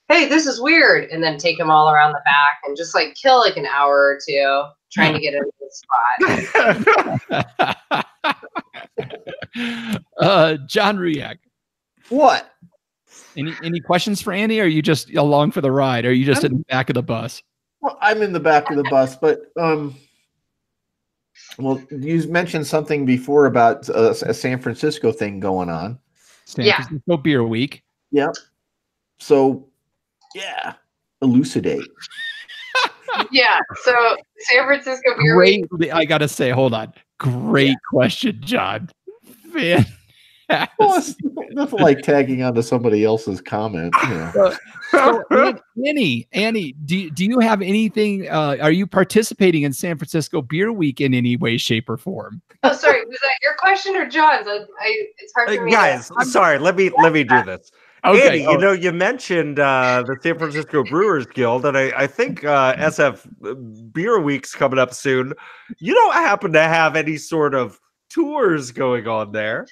hey, this is weird, and then take them all around the back and just like kill like an hour or 2 trying to get into the spot. John Ruyak. What? Any questions for Andy? Or are you just along for the ride? Or are you just in the back of the bus? Well, I'm in the back of the bus, but well, you mentioned something before about a San Francisco thing going on. San Francisco Beer Week. Yep. So, yeah, elucidate. Yeah. So San Francisco Beer Week. I gotta say, hold on. Great question, John. Fantastic. Well, it's nothing like tagging onto somebody else's comment. So, Annie, do you have anything? Are you participating in San Francisco Beer Week in any way, shape, or form? Oh, sorry. Was that your question or John's? It's hard for me. Guys, sorry. Let me do this. Okay. Andy, you mentioned the San Francisco Brewers Guild, and I think SF Beer Week's coming up soon. You don't happen to have any sort of tours going on there,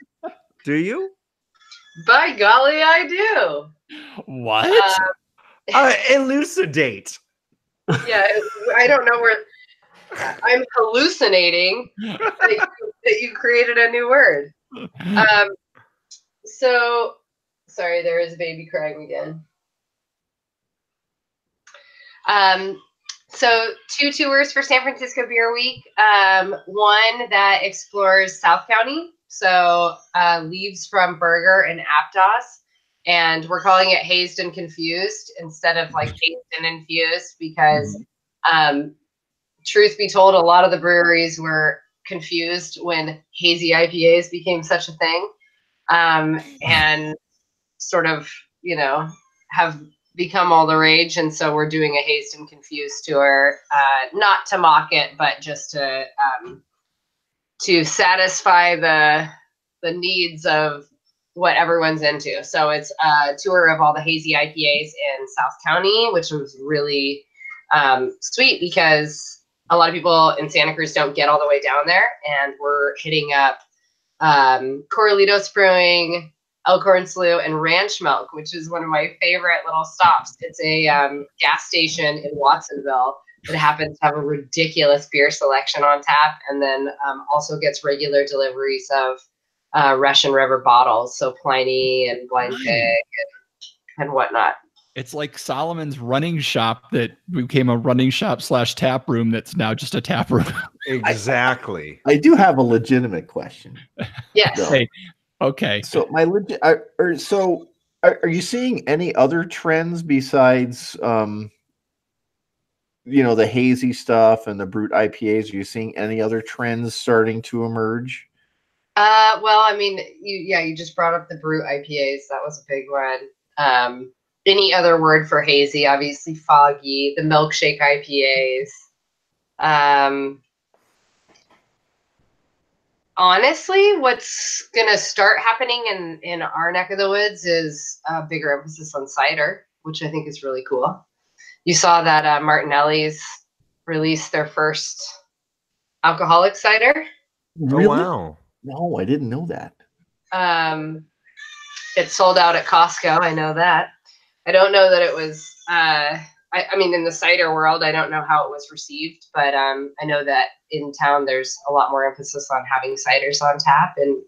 do you? By golly, I do. What? Elucidate. Yeah, I don't know where. I'm hallucinating that you created a new word. So, sorry, there is a baby crying again. So 2 tours for San Francisco Beer Week. One that explores South County, so leaves from Berger and Aptos, and we're calling it Hazed and Confused instead of like Hazed and Infused because, truth be told, a lot of the breweries were confused when hazy IPAs became such a thing, and sort of, have become all the rage. And so we're doing a Hazed and Confused tour, not to mock it, but just to satisfy the needs of what everyone's into. So it's a tour of all the hazy IPAs in South County, which was really sweet because a lot of people in Santa Cruz don't get all the way down there, and we're hitting up Corralitos Brewing, Elkhorn Slough, and Ranch Milk, which is one of my favorite little stops. It's a gas station in Watsonville that happens to have a ridiculous beer selection on tap, and then also gets regular deliveries of Russian River bottles, so Pliny and Blind Pig and whatnot. It's like Solomon's running shop that became a running shop / tap room that's now just a tap room. Exactly. I do have a legitimate question. Yes. Hey, okay. So are you seeing any other trends besides the hazy stuff and the brute IPAs? Are you seeing any other trends starting to emerge? Well, I mean, you just brought up the brute IPAs. That was a big one. Any other word for hazy? Obviously, foggy. The milkshake IPAs. Honestly, what's gonna start happening in our neck of the woods is a bigger emphasis on cider, which I think is really cool. You saw that Martinelli's released their first alcoholic cider. Really? Oh, wow. No, I didn't know that. It sold out at Costco. I know that. I don't know that it was. I mean, in the cider world, I don't know how it was received, but I know that in town there's a lot more emphasis on having ciders on tap and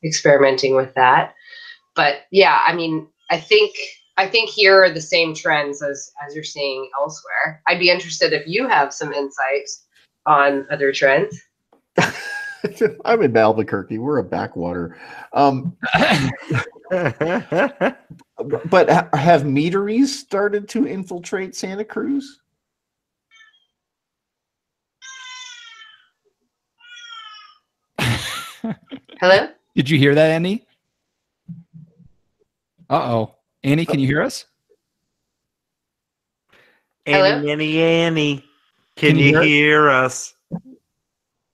experimenting with that. But yeah, I mean, I think here are the same trends as you're seeing elsewhere. I'd be interested if you have some insights on other trends. I'm in Albuquerque. We're a backwater. But have meaderies started to infiltrate Santa Cruz? Hello? Did you hear that, Annie? Uh-oh. Annie, can you hear us? Hello? Annie. Can you hear us?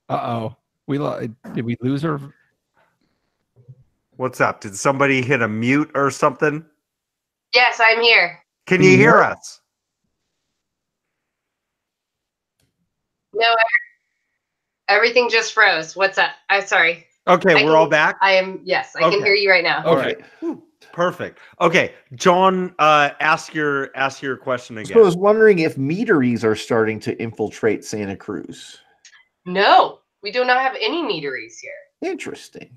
Uh-oh. Did we lose her? What's up? Did somebody hit a mute or something? Yes, I'm here. Can you hear us? No, everything just froze. What's up? I'm sorry. Okay, we're all back? Yes, I can hear you right now. Okay. Perfect. Okay, John, ask your question again. So I was wondering if meaderies are starting to infiltrate Santa Cruz. No, we do not have any meaderies here. Interesting.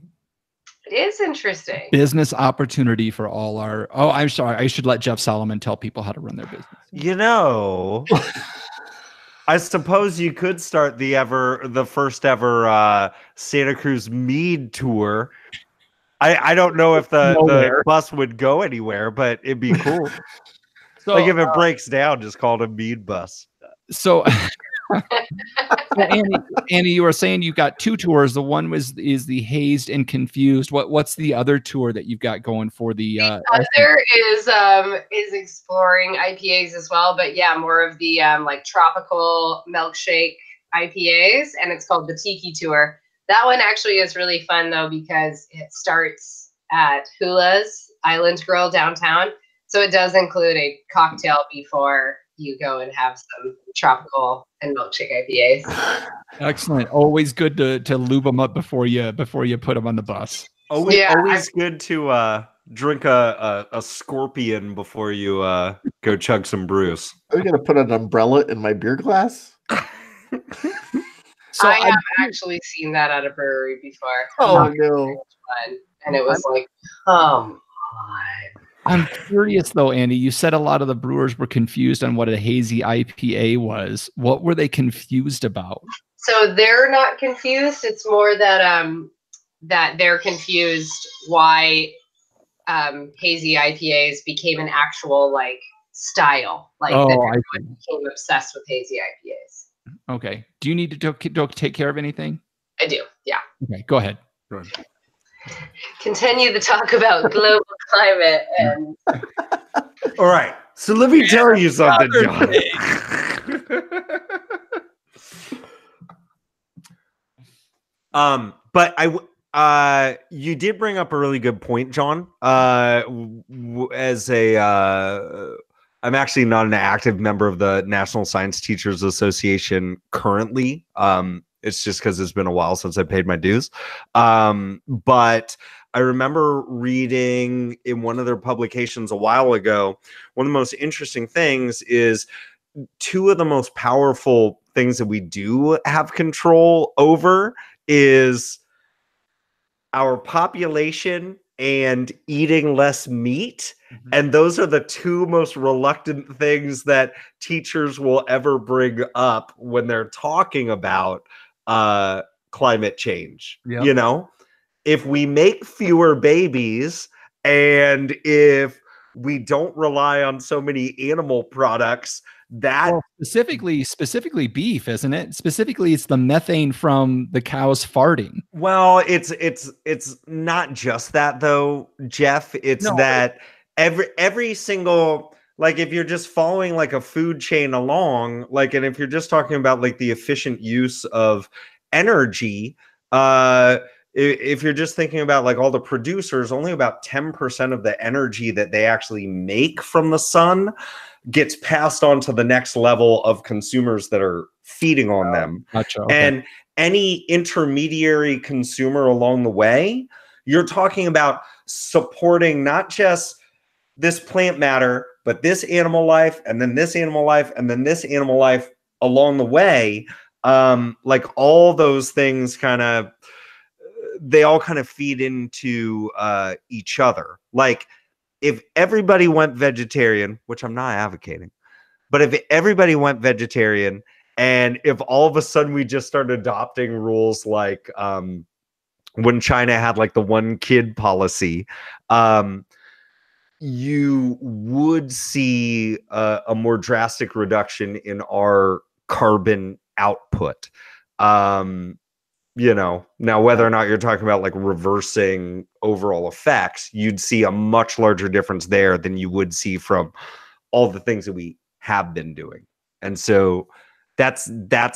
It is interesting. Business opportunity for all our. Oh, I'm sorry. I should let Jeff Solomon tell people how to run their business. You know, I suppose you could start the first ever Santa Cruz mead tour. I don't know if the bus would go anywhere, but it'd be cool. So, like if it breaks down, just call it a mead bus. So, Annie, you were saying you've got two tours. The one is the hazed and confused. What's the other tour that you've got going for the? Other is exploring IPAs as well, but yeah, more of the like tropical milkshake IPAs, and it's called the Tiki Tour. That one actually is really fun though because it starts at Hula's Island Grill downtown, so it does include a cocktail before you go and have some tropical and milkshake IPAs. Excellent. Always good to lube them up before you put them on the bus. Always good to drink a scorpion before you go chug some brews. Are you gonna put an umbrella in my beer glass? So I have actually seen that at a brewery before. Oh no! And it was like, oh my. I'm curious though, Andy. You said a lot of the brewers were confused on what a hazy IPA was. What were they confused about? So they're not confused. It's more that that they're confused why hazy IPAs became an actual like style. Like that everyone became obsessed with hazy IPAs. Okay. Do you need to take care of anything? I do. Yeah. Okay. Go ahead. Continue the talk about global climate and. All right. So let me tell you something, John. But you did bring up a really good point, John. I'm actually not an active member of the National Science Teachers Association currently. It's just because it's been a while since I paid my dues. But I remember reading in one of their publications a while ago, one of the most interesting things is two of the most powerful things that we do have control over is our population and eating less meat. Mm-hmm. And those are the two most reluctant things that teachers will ever bring up when they're talking about climate change. Yep. You know, if we make fewer babies and if we don't rely on so many animal products, that specifically beef, isn't it? Specifically, it's the methane from the cows farting. Well, it's not just that though, Jeff. It's that every single, like if you're just following like a food chain along, like, and if you're just talking about like the efficient use of energy, if you're just thinking about like all the producers, only about 10% of the energy that they actually make from the sun gets passed on to the next level of consumers that are feeding on them. Gotcha, okay. And any intermediary consumer along the way, you're talking about supporting not just this plant matter, but this animal life, and then this animal life, and then this animal life along the way. Like all those things they all kind of feed into each other. Like if everybody went vegetarian, which I'm not advocating, but if everybody went vegetarian and if all of a sudden we just started adopting rules like when China had like the 1 kid policy, you would see a more drastic reduction in our carbon output. You know, now whether or not you're talking about like reversing overall effects, you'd see a much larger difference there than you would see from all the things that we have been doing. And so that's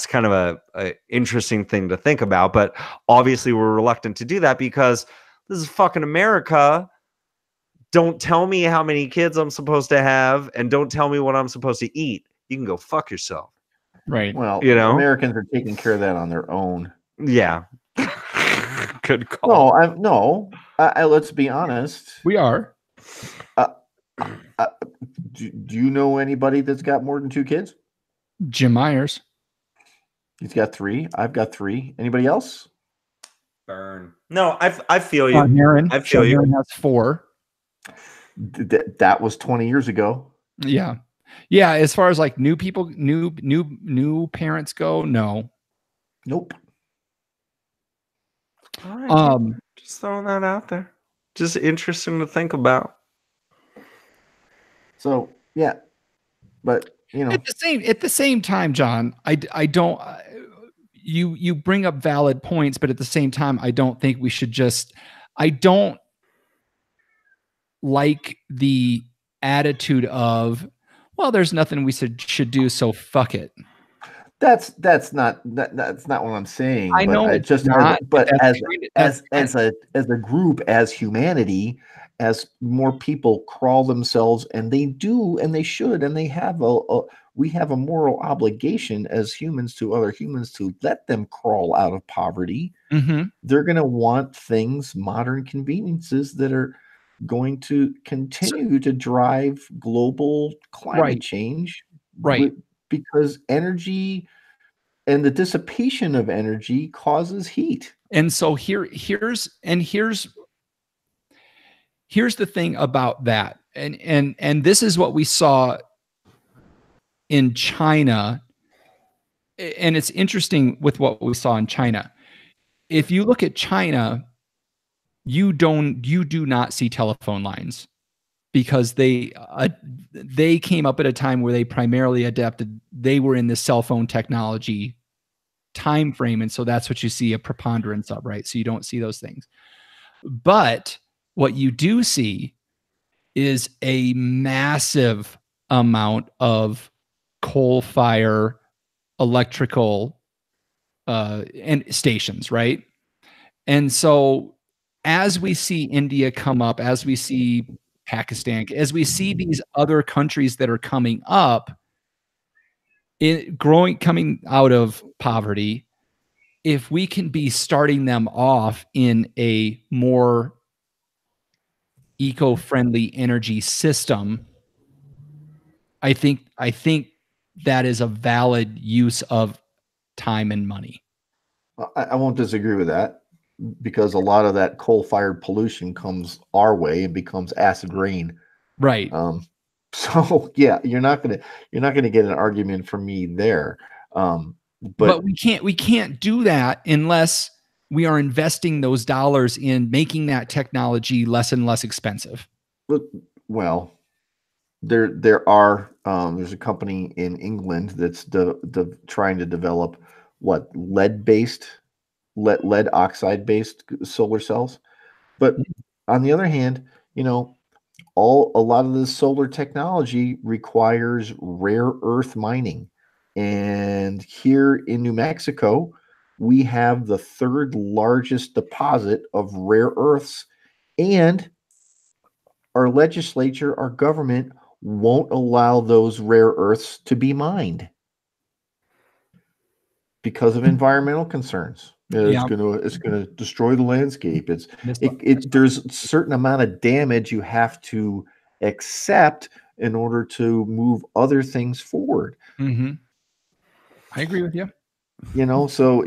kind of a interesting thing to think about. But obviously we're reluctant to do that because this is fucking America. Don't tell me how many kids I'm supposed to have and don't tell me what I'm supposed to eat. You can go fuck yourself. Right. Well, you know, Americans are taking care of that on their own. Yeah. Good call. Let's be honest. We are. Do you know anybody that's got more than 2 kids? Jim Myers. He's got 3. I've got 3. Anybody else? Burn. No, I feel you. I feel you. Heron has 4. That was 20 years ago. Yeah. Yeah. As far as like new people, new parents go, no. Nope. All right, just throwing that out there. Just interesting to think about. So yeah, but you know, At the same time, John, I don't. You bring up valid points, but at the same time, I don't think we should just. I don't like the attitude of, well, there's nothing we should do, so fuck it. that's not what I'm saying. I know but it's not, but as a group, as humanity, as more people crawl themselves, and they do, and they should, and they have we have a moral obligation as humans to other humans to let them crawl out of poverty. Mm-hmm. They're going to want things, modern conveniences that are going to continue to drive global climate change, right? Because energy and the dissipation of energy causes heat. And so here's the thing about that. And this is what we saw in China. And it's interesting with what we saw in China. If you look at China, you do not see telephone lines, because they came up at a time where they primarily adapted. They were in the cell phone technology time frame, and so that's what you see a preponderance of, right? So you don't see those things. But what you do see is a massive amount of coal fire electrical and stations, right? And so as we see India come up, as we see Pakistan, as we see these other countries that are coming up, coming out of poverty, if we can be starting them off in a more eco-friendly energy system, I think that is a valid use of time and money. I won't disagree with that, because a lot of that coal-fired pollution comes our way and becomes acid rain. Right. So yeah, you're not gonna get an argument from me there. But we can't do that unless we are investing those dollars in making that technology less and less expensive. Well, there's a company in England that's trying to develop lead oxide based solar cells. But on the other hand, a lot of this solar technology requires rare earth mining. And here in New Mexico, we have the 3rd largest deposit of rare earths, and our legislature, our government, won't allow those rare earths to be mined because of environmental concerns. It's going to destroy the landscape. There's a certain amount of damage you have to accept in order to move other things forward. Mm-hmm. I agree with you. So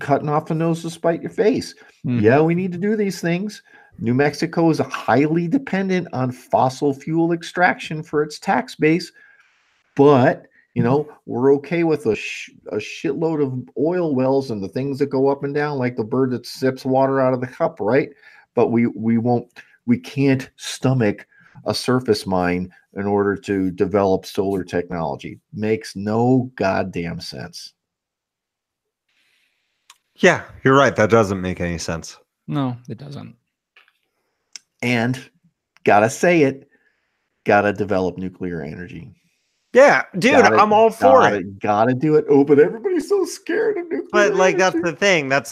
cutting off the nose to spite your face. Mm-hmm. Yeah, we need to do these things. New Mexico is highly dependent on fossil fuel extraction for its tax base, but we're okay with a shitload of oil wells and the things that go up and down like the bird that sips water out of the cup, right? But we can't stomach a surface mine in order to develop solar technology. Makes no goddamn sense. Yeah, you're right. That doesn't make any sense. No, it doesn't. And gotta say it, gotta develop nuclear energy. Yeah, dude, I'm all for it. Gotta do it. Oh, but everybody's so scared of nuclear But energy. That's the thing. That's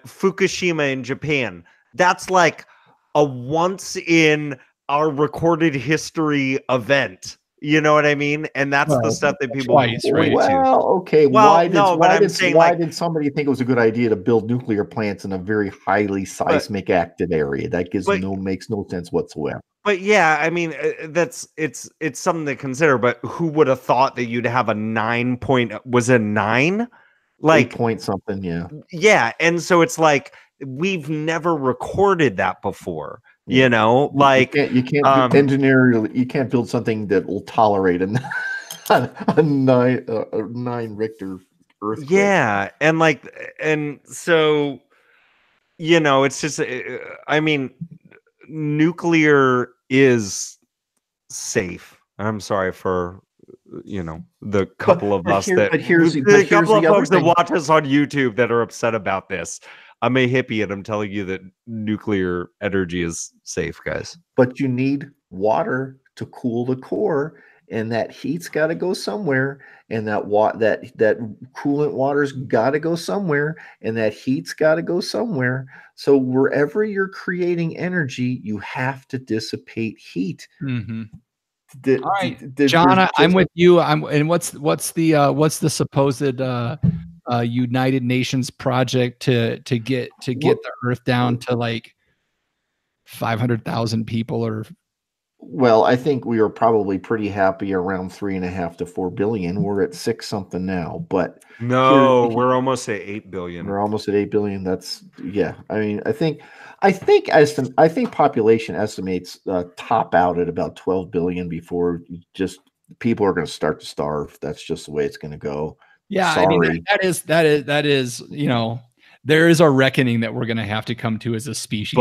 Fukushima in Japan. That's like a once in our recorded history event. You know what I mean? And that's the stuff that people right? Well, okay. Why did somebody think it was a good idea to build nuclear plants in a very highly seismic active area? That makes no sense whatsoever. But yeah, I mean, it's something to consider. But who would have thought that you'd have a 9 point? Was it 9? Like 8 point something, yeah. Yeah, and so it's like we've never recorded that before. Yeah. You know, like you can't engineer. You can't build something that will tolerate a 9 Richter earthquake. Yeah, and so it's just I mean, nuclear is safe. I'm sorry for the couple of us that here's the couple of folks that thing. watch us on YouTube that are upset about this. I'm a hippie and I'm telling you that nuclear energy is safe, guys. But you need water to cool the core, and that heat's got to go somewhere, and that coolant water's got to go somewhere, and that heat's got to go somewhere. So wherever you're creating energy, you have to dissipate heat. Mm-hmm. All right, John, I'm with you. And what's the supposed United Nations project to get the Earth down to like 500,000 people? Or well, I think we are probably pretty happy around 3.5 to 4 billion. We're at 6 something now, but we're almost at 8 billion. We're almost at 8 billion. That's I mean, I think population estimates top out at about 12 billion before just people are going to start to starve. That's just the way it's going to go. Yeah, sorry. I mean that is there is a reckoning that we're going to have to come to as a species.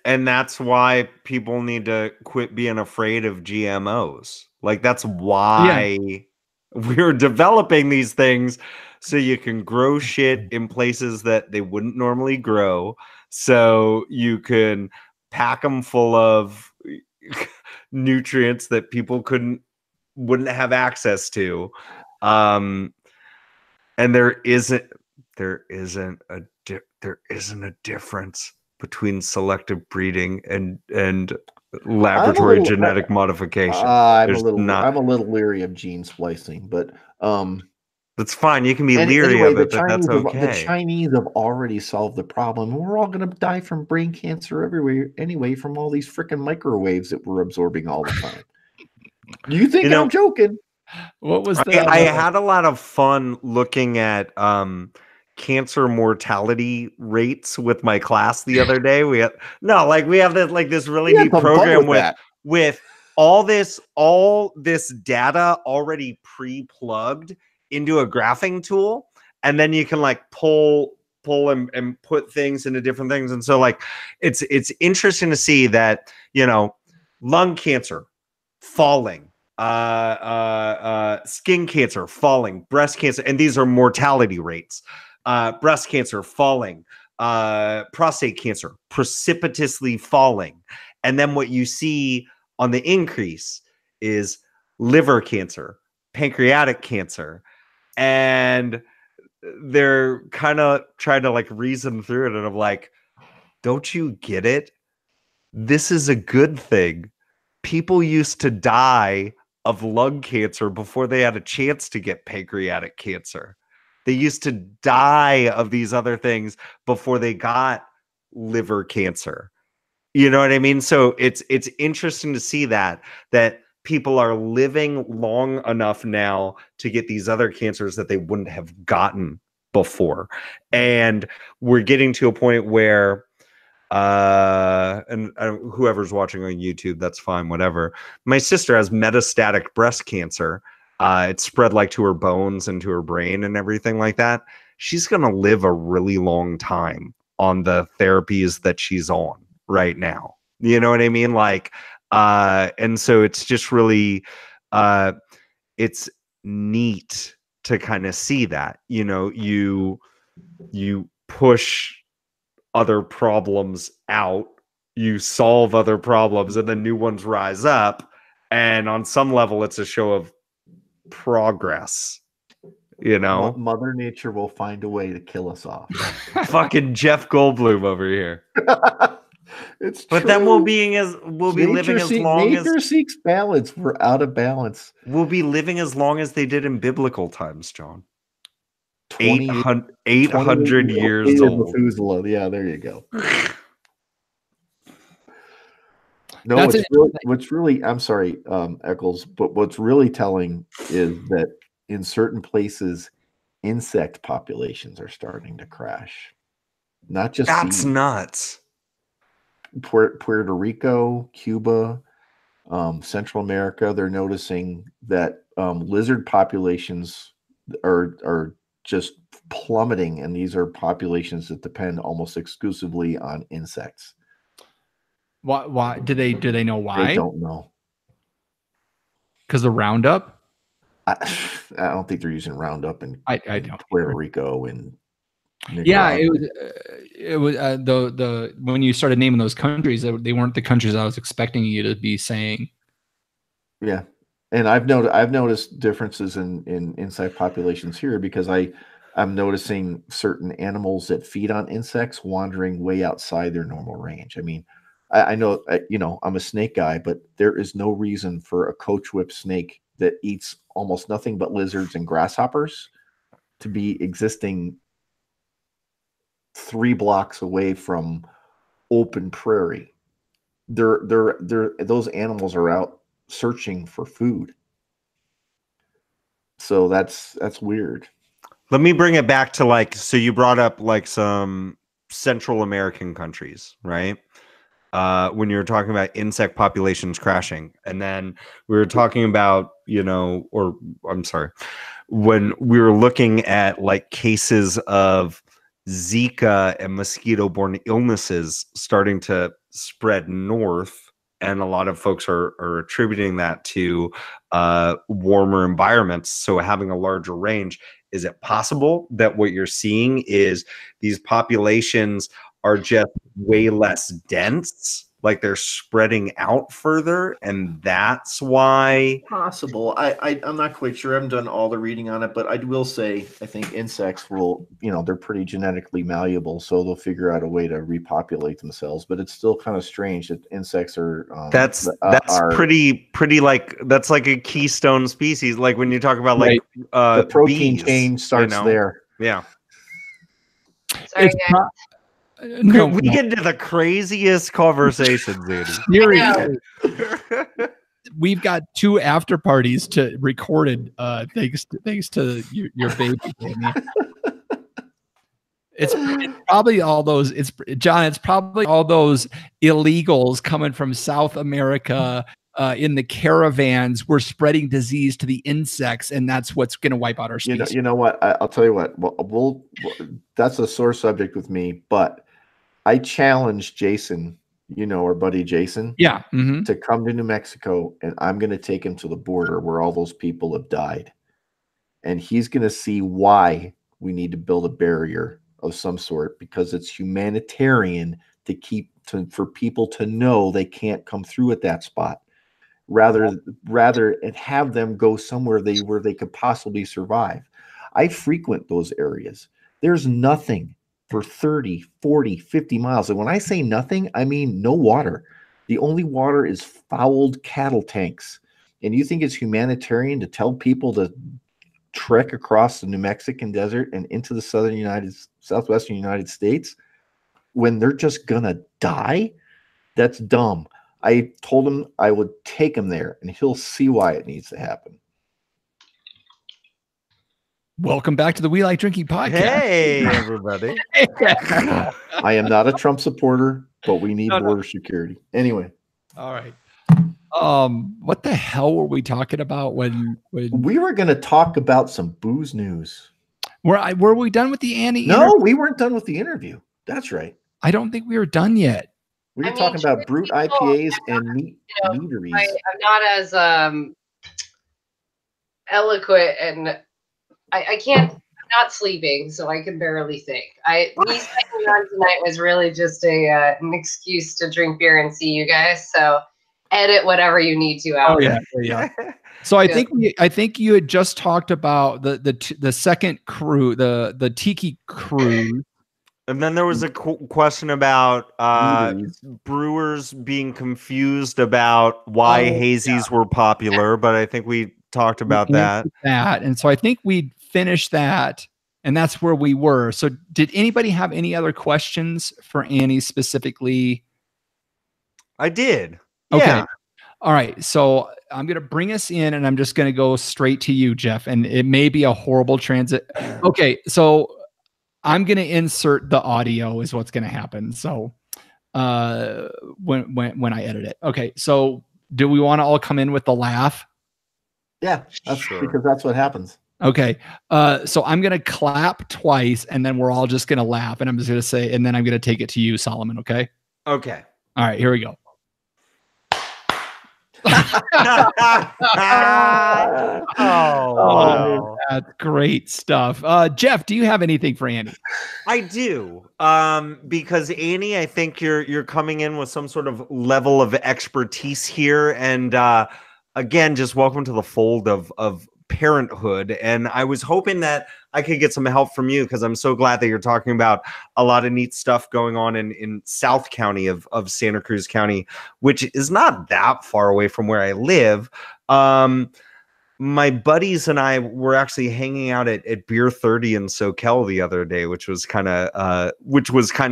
And that's why people need to quit being afraid of GMOs. Like that's why we're developing these things, so you can grow shit in places that they wouldn't normally grow. So you can pack them full of nutrients that people wouldn't have access to. And there isn't a difference between selective breeding and laboratory genetic modification. I'm a little leery of gene splicing, but that's fine. You can be leery of it, but that's okay. The Chinese have already solved the problem. We're all going to die from brain cancer everywhere anyway from all these freaking microwaves that we're absorbing all the time. You think I'm joking? What was that? I had a lot of fun looking at cancer mortality rates with my class the other day. We have this really neat program with all this data already pre-plugged into a graphing tool, and then you can like pull and put things into different things. And so like it's interesting to see that lung cancer falling, skin cancer falling, breast cancer, and these are mortality rates. Breast cancer falling, prostate cancer precipitously falling. And then what you see on the increase is liver cancer, pancreatic cancer. And they're kind of trying to like reason through it. And I'm like, don't you get it? This is a good thing. People used to die of lung cancer before they had a chance to get pancreatic cancer. They used to die of these other things before they got liver cancer. You know what I mean? So it's interesting to see that people are living long enough now to get these other cancers that they wouldn't have gotten before. And we're getting to a point where whoever's watching on YouTube, that's fine, whatever. My sister has metastatic breast cancer. It spread like to her bones and to her brain and everything like that. She's going to live a really long time on the therapies that she's on right now. You know what I mean? Like, and so it's just really, it's neat to kind of see that, you push other problems out, you solve other problems, and then new ones rise up. And on some level, it's a show of progress. Mother Nature will find a way to kill us off. Fucking Jeff Goldblum over here. It's but true. Then we'll be living as long as nature seeks balance. We're out of balance. We'll be living as long as they did in biblical times, John. 800 years old. Methuselah. Yeah, there you go. No, what's really I'm sorry, Eccles, but what's really telling is that in certain places insect populations are starting to crash. Not just That's seeds. nuts. Puerto Rico, Cuba, Central America, they're noticing that lizard populations are just plummeting, and these are populations that depend almost exclusively on insects. Why do they know why? They don't know. Because the Roundup? I don't think they're using Roundup in don't Puerto Rico and yeah, Nicaragua. it was the when you started naming those countries, they weren't the countries I was expecting you to be saying. Yeah, and I've noticed differences in insect populations here because I'm noticing certain animals that feed on insects wandering way outside their normal range. I mean, I know I'm a snake guy, but there is no reason for a coach whip snake that eats almost nothing but lizards and grasshoppers to be existing 3 blocks away from open prairie. Those animals are out searching for food. So that's weird. Let me bring it back to so you brought up some Central American countries, right? When you were talking about insect populations crashing, and then we were talking about, or I'm sorry, when we were looking at cases of Zika and mosquito-borne illnesses starting to spread north, and a lot of folks are attributing that to warmer environments, so having a larger range. Is it possible that what you're seeing is these populations are just way less dense, like they're spreading out further, and that's why? Possible. I'm not quite sure. I haven't done all the reading on it, but I will say I think insects will, they're pretty genetically malleable, so they'll figure out a way to repopulate themselves. But it's still kind of strange that insects are that's pretty that's like a keystone species. Like when you talk about the protein bees, change starts there. Yeah. Sorry, guys. No, we get into the craziest conversations, dude. We've got 2 after parties recorded. Thanks to your baby, Jamie. It's probably all those. It's probably all those illegals coming from South America in the caravans. We're spreading disease to the insects, and that's what's going to wipe out our species. You know what? I'll tell you what. We'll that's a sore subject with me, but I challenge Jason, our buddy Jason, to come to New Mexico, and I'm going to take him to the border where all those people have died. And he's going to see why we need to build a barrier of some sort, because it's humanitarian for people to know they can't come through at that spot. Rather and have them go somewhere where they could possibly survive. I frequent those areas. There's nothing for 30, 40, 50 miles. And when I say nothing, I mean no water. The only water is fouled cattle tanks. And you think it's humanitarian to tell people to trek across the New Mexican desert and into the southwestern United States when they're just gonna die? That's dumb. I told him I would take him there, and he'll see why it needs to happen. Welcome back to the We Like Drinking podcast. Hey, everybody. I am not a Trump supporter, but we need border security. Anyway. All right. What the hell were we talking about when we were going to talk about some booze news? Were we done with the Annie? No, we weren't done with the interview. That's right. I don't think we were done yet. We were talking about brute IPAs and meaderies. I'm not as eloquent, and I can't. I'm not sleeping, so I can barely think. Me staying on tonight was really just an excuse to drink beer and see you guys. So edit whatever you need to out. Oh yeah. So I think you had just talked about the second crew, the Tiki crew. And then there was a question about brewers being confused about why hazies were popular, but I think we talked about that. And so I think we finished that, and that's where we were. So did anybody have any other questions for Annie specifically? I did. Okay. Yeah. All right, so I'm going to bring us in, and I'm just going to go straight to you, Jeff, and it may be a horrible transit. Okay, so I'm going to insert the audio is what's going to happen. So when I edit it. Okay, so do we want to all come in with the laugh? Yeah, because that's what happens. Okay, so I'm going to clap twice, and then we're all just going to laugh, and I'm just going to say, and then I'm going to take it to you, Solomon, okay? Okay. All right, here we go. Oh, that's great stuff. Jeff, do you have anything for Annie? I do. Because Annie, I think you're coming in with some sort of level of expertise here. And again, just welcome to the fold of parenthood. And I was hoping that I could get some help from you, because I'm so glad that you're talking about a lot of neat stuff going on in South County of Santa Cruz County, which is not that far away from where I live. My buddies and I were actually hanging out at Beer 30 in Soquel the other day, which was kind of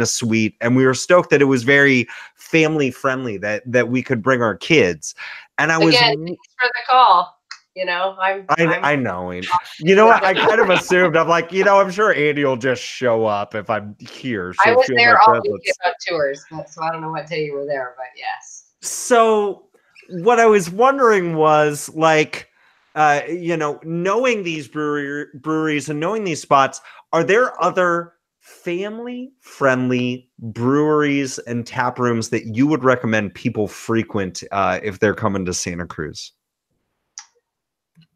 sweet. And we were stoked that it was very family friendly, that we could bring our kids. And I was thanks for the call. You know, I know. You know what? I kind of assumed, I'm like, I'm sure Andy will just show up if I'm here. I was there all weekend on tours, so I don't know what day you were there, but yes. So what I was wondering was, like, knowing these breweries and knowing these spots, are there other family-friendly breweries and tap rooms that you would recommend people frequent if they're coming to Santa Cruz?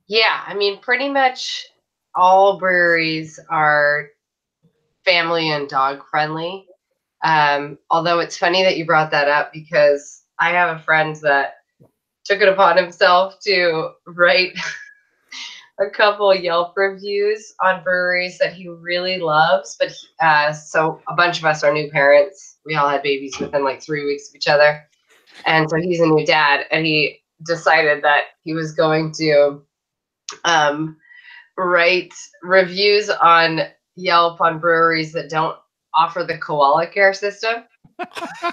Yeah, I mean, pretty much all breweries are family and dog friendly. Although it's funny that you brought that up, because I have a friend that took it upon himself to write a couple Yelp reviews on breweries that he really loves. But so a bunch of us are new parents. We all had babies within like 3 weeks of each other. And so he's a new dad, and he decided that he was going to write reviews on Yelp on breweries that don't offer the koala care system.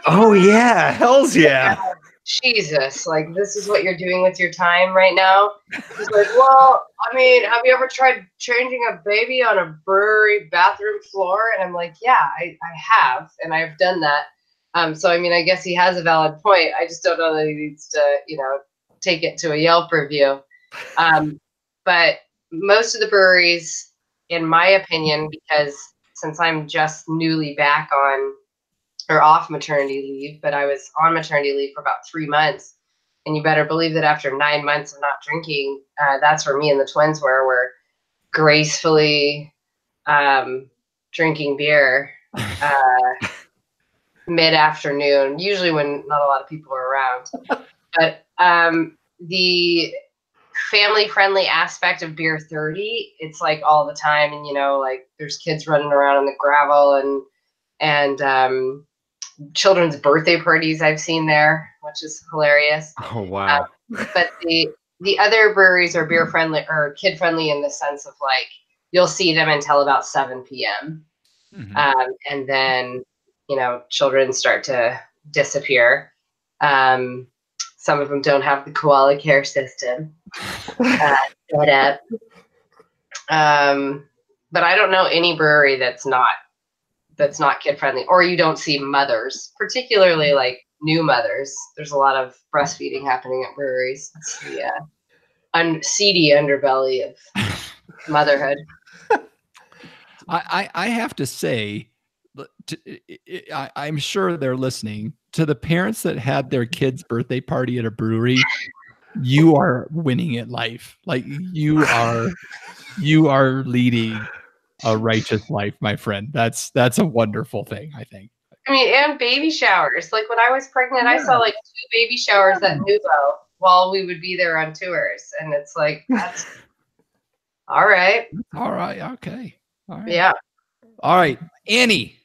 Oh yeah, hells yeah. Jesus, like, this is what you're doing with your time right now? He's like, well, I mean, have you ever tried changing a baby on a brewery bathroom floor? And I'm like, yeah, I have, and I've done that. So I mean, I guess he has a valid point. I just don't know that he needs to, take it to a Yelp review. But most of the breweries, in my opinion, because since I'm just newly back on or off maternity leave, but I was on maternity leave for about 3 months, and you better believe that after 9 months of not drinking, that's where me and the twins were gracefully drinking beer mid-afternoon, usually when not a lot of people are around. But the family-friendly aspect of Beer 30, it's like all the time, and like there's kids running around on the gravel, and children's birthday parties I've seen there, which is hilarious. Oh wow. But the other breweries are beer friendly or kid friendly in the sense of, like, you'll see them until about 7 p.m. Mm-hmm. And then children start to disappear. Some of them don't have the koala care system set up. But I don't know any brewery that's not kid friendly, or you don't see mothers, particularly like new mothers. There's a lot of breastfeeding happening at breweries. It's the seedy underbelly of motherhood. I have to say, I'm sure they're listening. To the parents that had their kid's birthday party at a brewery, you are winning at life. Like, you are leading a righteous life, my friend. That's a wonderful thing, I think. I mean, and baby showers. Like, when I was pregnant, I saw like 2 baby showers at Nuvo while we would be there on tours, and it's like, that's all right. All right. Okay. All right. Yeah. All right, Annie.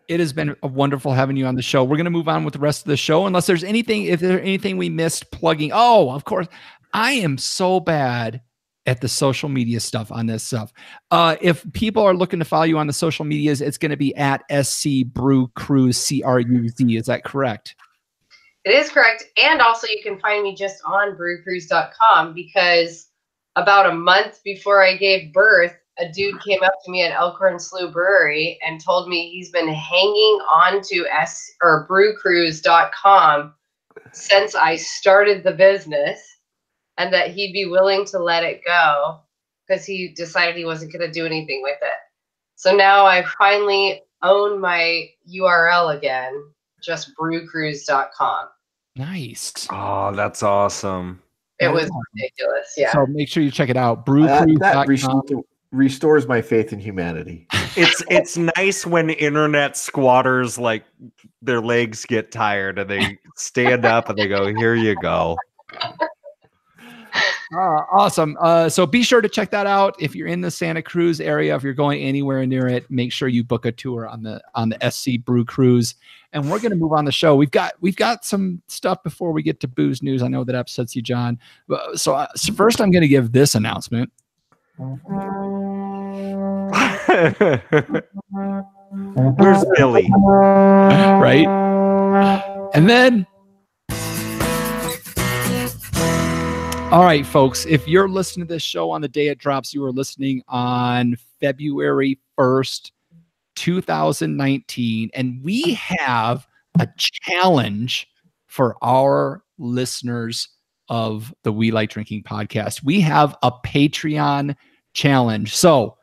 It has been wonderful having you on the show. We're going to move on with the rest of the show, unless there's anything we missed plugging. Oh, of course. I am so bad at the social media stuff on this stuff. If people are looking to follow you on the social medias, it's going to be at SC Brew Cruz, CRUZ. Is that correct? It is correct. And also you can find me just on brewcruise.com because about a month before I gave birth, a dude came up to me at Elkhorn Slough Brewery and told me he's been hanging on to brewcruise.com since I started the business and that he'd be willing to let it go because he decided he wasn't going to do anything with it. So now I finally own my URL again, just brewcruise.com. Nice. Oh, that's awesome. It was ridiculous. Yeah. So make sure you check it out. Brewcruise.com. Restores my faith in humanity. It's nice when internet squatters, like, their legs get tired and they stand up and they go, "Here you go." Awesome. So be sure to check that out. If you're in the Santa Cruz area, if you're going anywhere near it, make sure you book a tour on the SC Brew Cruise. And we're going to move on the show. We've got some stuff before we get to booze news. I know that upsets you, John. So first, I'm going to give this announcement. Where's Billy? Right? And then, all right, folks, if you're listening to this show on the day it drops, you are listening on February 1st, 2019. And we have a challenge for our listeners of the We Like Drinking podcast. We have a Patreon challenge. So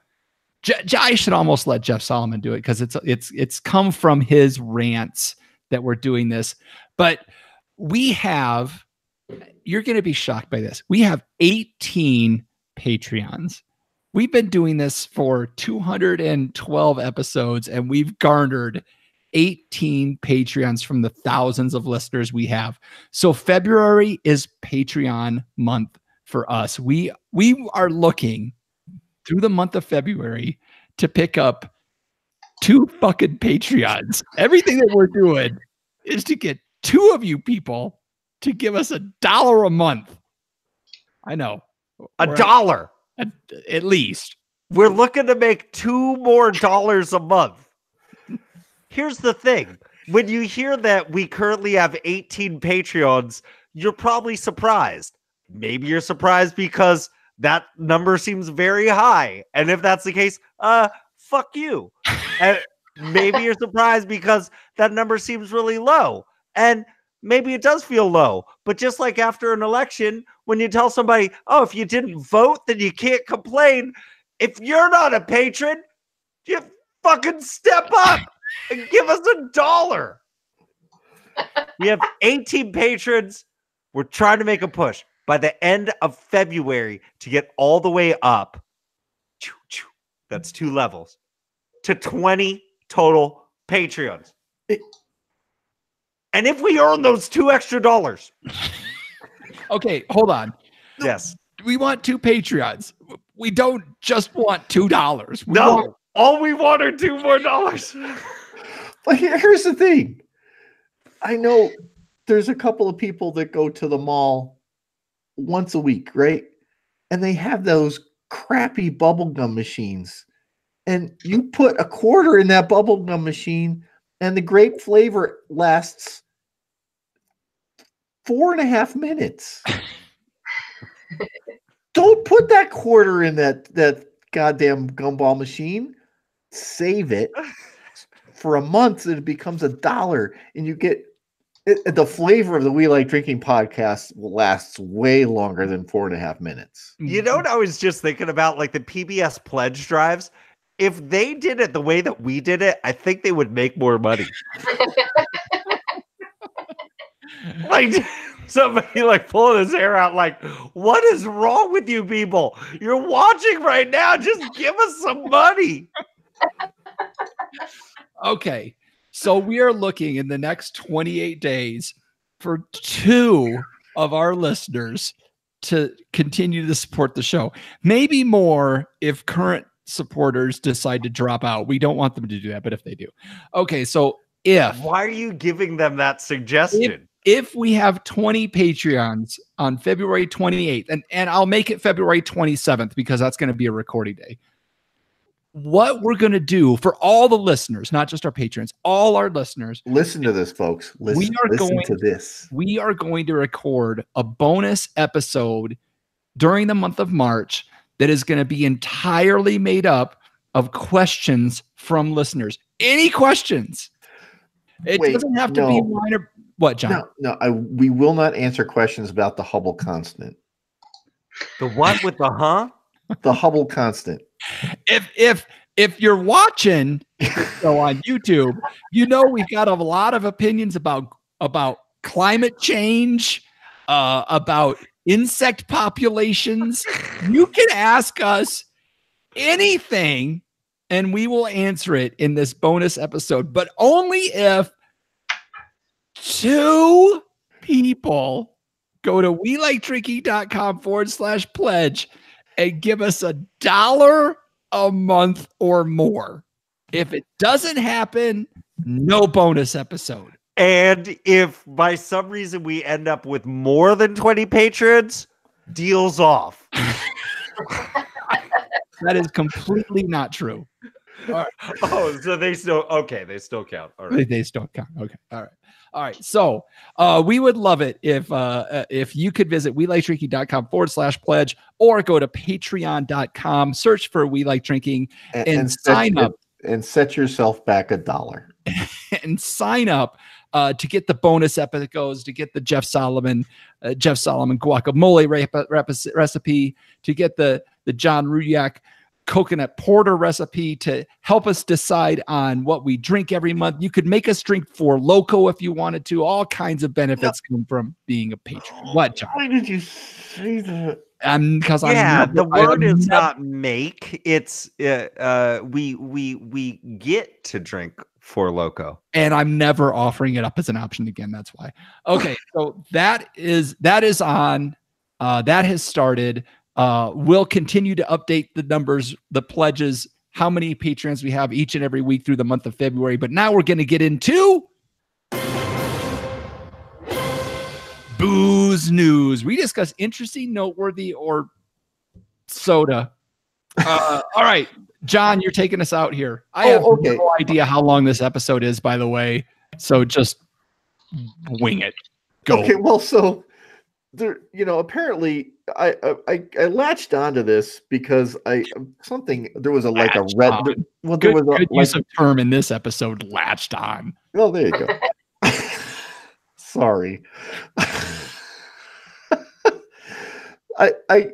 I should almost let Jeff Solomon do it because it's come from his rants that we're doing this. But we have, you're going to be shocked by this. We have 18 Patreons. We've been doing this for 212 episodes, and we've garnered 18 Patreons from the thousands of listeners we have. So February is Patreon month for us. We are looking through the month of February to pick up 2 fucking Patreons. Everything that we're doing is to get 2 of you people to give us $1 a month. I know. $1 at least. We're looking to make $2 more a month. Here's the thing. When you hear that we currently have 18 Patreons, you're probably surprised. Maybe you're surprised because that number seems very high. And if that's the case, fuck you. And maybe you're surprised because that number seems really low. And maybe it does feel low. But just like after an election, when you tell somebody, oh, if you didn't vote, then you can't complain. If you're not a patron, you fucking step up and give us $1. We have 18 patrons. We're trying to make a push by the end of February to get all the way up. That's 2 levels to 20 total Patreons. And if we earn those $2 extra. Okay, hold on. Yes. We want 2 Patreons. We don't just want $2. All we want are $2 more. But here's the thing. I know there's a couple of people that go to the mall once a week, right? And they have those crappy bubblegum machines. And you put $0.25 in that bubblegum machine, and the grape flavor lasts 4.5 minutes. Don't put that $0.25 in that goddamn gumball machine. Save it for a month, and it becomes $1, and you get the flavor of the We Like Drinking podcast lasts way longer than 4.5 minutes. You know what I was just thinking about? Like the PBS pledge drives. If they did it the way that we did it, I think they would make more money. Like somebody like pulling his hair out like, what is wrong with you people? You're watching right now. Just give us some money. Okay. So we are looking in the next 28 days for 2 of our listeners to continue to support the show. Maybe more if current supporters decide to drop out. We don't want them to do that, but if they do. Okay, so why are you giving them that suggestion? If we have 20 Patreons on February 28th, and I'll make it February 27th because that's going to be a recording day. what we're going to do for all the listeners, not just our patrons, all our listeners. Listen to this, folks. Listen to this. We are going to record a bonus episode during the month of March that is going to be entirely made up of questions from listeners. Any questions? It doesn't have to be minor. What, John? No, we will not answer questions about the Hubble constant. The what with the huh? The Hubble constant. If you're watching on YouTube, you know we've got a lot of opinions about climate change, about insect populations. You can ask us anything, and we will answer it in this bonus episode, but only if 2 people go to welikedrinking.com/pledge and give us $1 a month or more. If it doesn't happen, no bonus episode. And if by some reason we end up with more than 20 patrons, deals off. That is completely not true. Right. Oh, so they still count. All right. They still count. Okay. All right. So we would love it if you could visit welikedrinking.com/pledge or go to patreon.com, search for We Like Drinking and sign up. And set yourself back $1. And sign up to get the bonus episodes, to get the Jeff Solomon guacamole recipe, to get the John Rudiak coconut porter recipe, to help us decide on what we drink every month. You could make us drink Four Loko if you wanted to. All kinds of benefits come from being a patron. What, John? Why did you say that? Because the word is not make. It's we get to drink Four Loko, and I'm never offering it up as an option again. That's why. Okay, so that is on. That has started. We'll continue to update the numbers, the pledges, how many patrons we have each and every week through the month of February. But now we're going to get into booze news. We discuss interesting, noteworthy, or soda. All right, John, you're taking us out here. I have no idea how long this episode is, by the way. So just wing it. Go. Okay, well, so there, apparently I latched onto this because there was a red. Well, there was good use of term in this episode. Latched on. Well, there you go. Sorry. I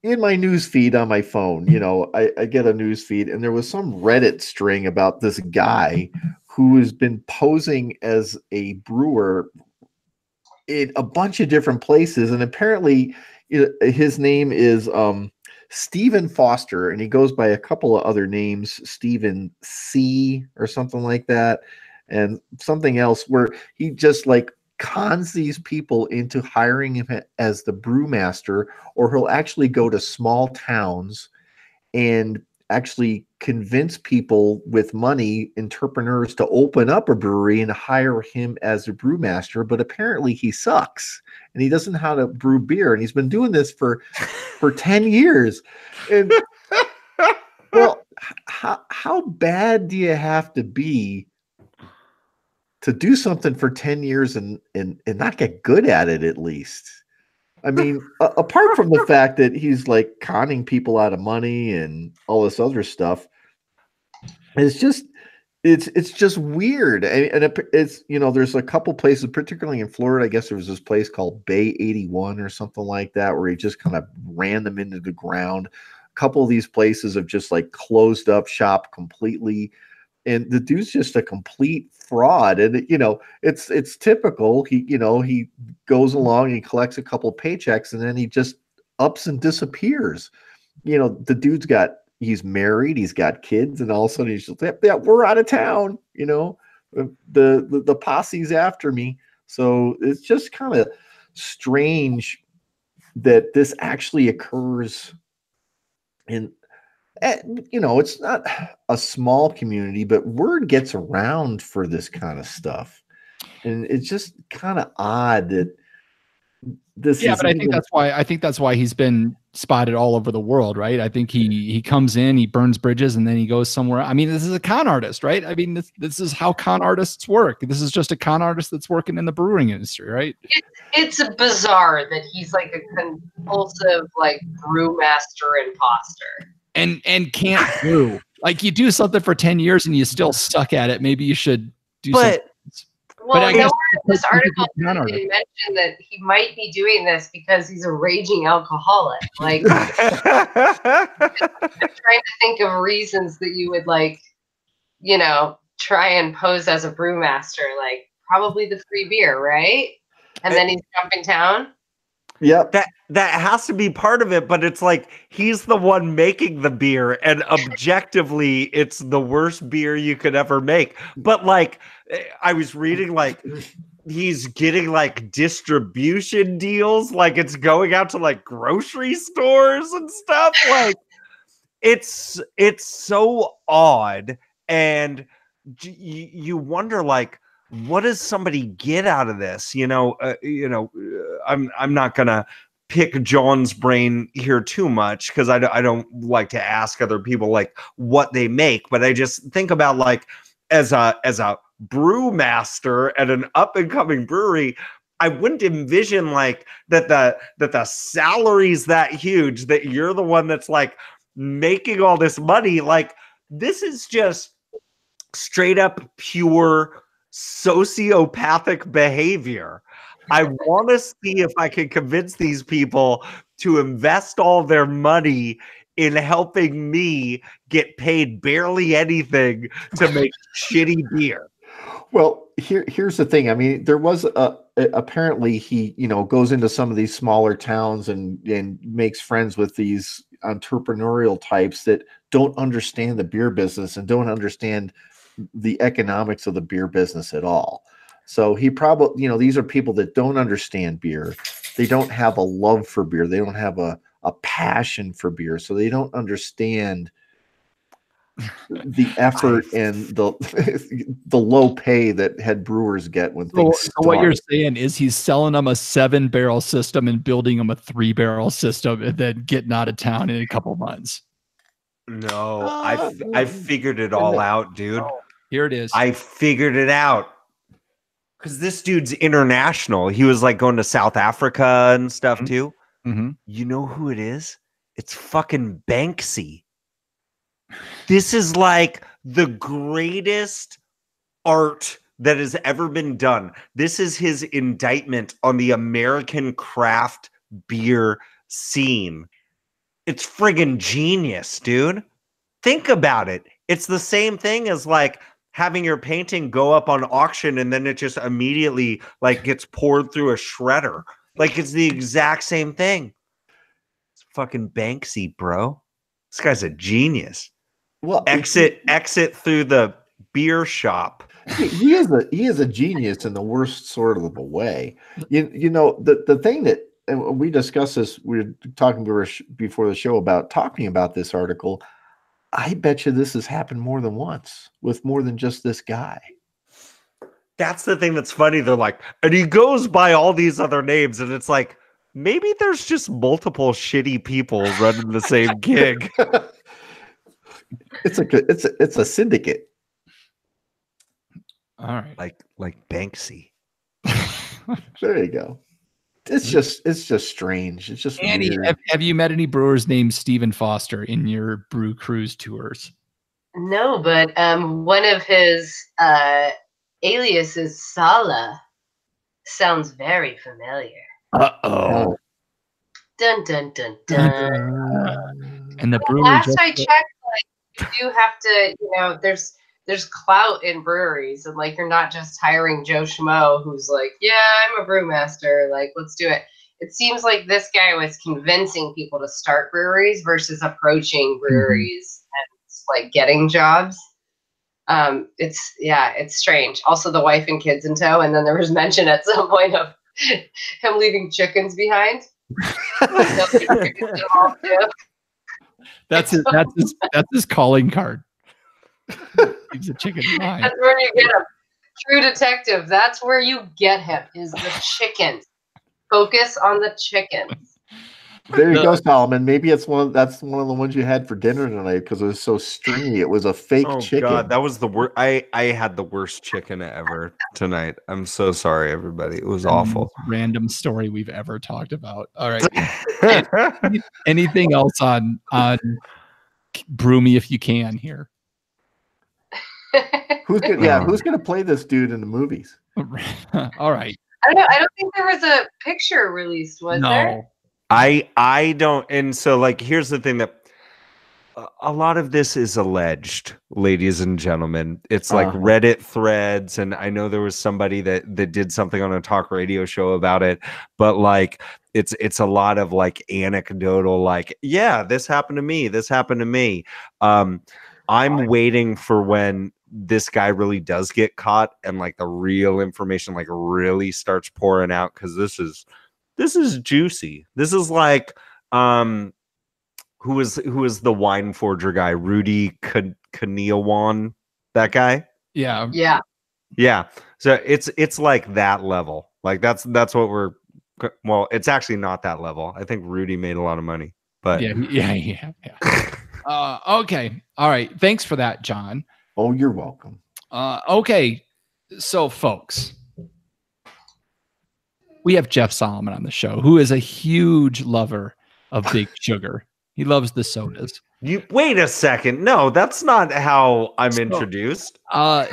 in my news feed on my phone, I get a news feed, and there was some Reddit string about this guy who has been posing as a brewer in a bunch of different places, and apparently his name is Stephen Foster, and he goes by a couple of other names, Stephen C or something like that, and something else, where he just cons these people into hiring him as the brewmaster, or he'll actually go to small towns and actually convince people with money, entrepreneurs, to open up a brewery and hire him as a brewmaster. But apparently he sucks and he doesn't know how to brew beer, and he's been doing this for 10 years. And well, how bad do you have to be to do something for 10 years and not get good at it, at least? I mean, apart from the fact that he's conning people out of money and all this other stuff, it's just weird. And it's, there's a couple places, particularly in Florida. I guess there was this place called Bay 81 or something like that, where he just kind of ran them into the ground. A couple of these places have just closed up shop completely. And the dude's just a complete fraud. And, it's typical. He goes along and he collects a couple of paychecks, and then he just ups and disappears. The dude's he's married, he's got kids, and all of a sudden he's just, yeah, we're out of town. The posse's after me. So it's just kind of strange that this actually occurs in, it's not a small community, but word gets around for this kind of stuff. And it's just kind of odd that this. Yeah, but I think that's why he's been spotted all over the world, right? I think he comes in, he burns bridges, and then he goes somewhere. I mean, this is a con artist, right? I mean, this is how con artists work. This is just a con artist that's working in the brewing industry, right? It's bizarre that he's like a compulsive like brewmaster imposter. And can't brew. Like, you do something for 10 years and you still suck at it. Maybe you should do something. Well, I guess nowhere in this article they mentioned that he might be doing this because he's a raging alcoholic. Like, I'm trying to think of reasons that you would like, you know, try and pose as a brewmaster. Like, probably the free beer, right? And then he's jumping town. Yep. That has to be part of it, but it's like he's the one making the beer, and objectively, it's the worst beer you could ever make. But like, I was reading, like, he's getting like distribution deals, like it's going out to like grocery stores and stuff. Like, it's so odd, and you wonder, like, what does somebody get out of this? I'm not gonna pick John's brain here too much, because I don't like to ask other people like what they make, but I just think about, like, as a brewmaster at an up and coming brewery, I wouldn't envision like that the salary's that huge, that you're the one that's like making all this money. Like, this is just straight up pure sociopathic behavior. I want to see if I can convince these people to invest all their money in helping me get paid barely anything to make shitty beer. Well, here's the thing. I mean, there was apparently he, goes into some of these smaller towns and makes friends with these entrepreneurial types that don't understand the beer business and don't understand the economics of the beer business at all. So he probably, these are people that don't understand beer. They don't have a love for beer. They don't have a passion for beer. So they don't understand the effort and the low pay that head brewers get when things start. So what you're saying is he's selling them a 7-barrel system and building them a 3-barrel system and then getting out of town in a couple months. No, I figured it all out, dude. Oh, here it is. I figured it out. Because this dude's international. He was like going to South Africa and stuff too. Mm-hmm. You know who it is? It's fucking Banksy. This is like the greatest art that has ever been done. This is his indictment on the American craft beer scene. It's friggin' genius, dude. Think about it. It's the same thing as like having your painting go up on auction and then it just immediately like gets poured through a shredder. Like, it's the exact same thing. It's fucking Banksy, bro. This guy's a genius. Well, exit through the beer shop. He is a genius in the worst sort of a way. The thing that, and we discussed this, we were talking before the show about talking about this article. I bet you this has happened more than once with more than just this guy. That's the thing that's funny. They're like, and he goes by all these other names, and it's like, maybe there's just multiple shitty people running the same gig. It's a syndicate. All right. Like Banksy. There you go. It's just strange. It's just Annie, weird. have you met any brewers named Stephen Foster in your brew cruise tours? No, but one of his aliases, Sala, sounds very familiar. Uh-oh. Dun dun dun dun. And the brewery. Last I checked, like, you do have to, there's clout in breweries, and like you're not just hiring Joe Schmo who's like, yeah, I'm a brewmaster, like, let's do it. It seems like this guy was convincing people to start breweries versus approaching breweries and like getting jobs. It's strange. Also, the wife and kids in tow, and then there was mention at some point of him leaving chickens behind. That's his calling card. He's a chicken behind. That's where you get him. True detective. That's where you get him. Is the chickens. Focus on the chickens. There you go, Solomon. Maybe it's that's one of the ones you had for dinner tonight because it was so stringy. It was a fake chicken. God, that was the worst. I had the worst chicken ever tonight. I'm so sorry, everybody. It was awful. Random story we've ever talked about. All right. Anything else on Brew Me If You Can here? Who's gonna play this dude in the movies? All right. I don't know. I don't think there was a picture released, was there? I don't. And so, like, here's the thing that a lot of this is alleged, ladies and gentlemen. It's like Reddit threads, and I know there was somebody that did something on a talk radio show about it, but like it's a lot of like anecdotal, like, yeah, this happened to me, this happened to me. I'm waiting for when this guy really does get caught and like the real information like really starts pouring out, because this is juicy. This is like who is the wine forger guy? Rudy Kaniawan, that guy? Yeah. So it's like that level. Like that's what we're. Well, it's actually not that level. I think Rudy made a lot of money, but yeah. Okay. All right. Thanks for that, John. Oh, you're welcome. Okay. So, folks, we have Jeff Solomon on the show, who is a huge lover of Big Sugar. He loves the sodas. You wait a second. No, that's not how I'm introduced. Now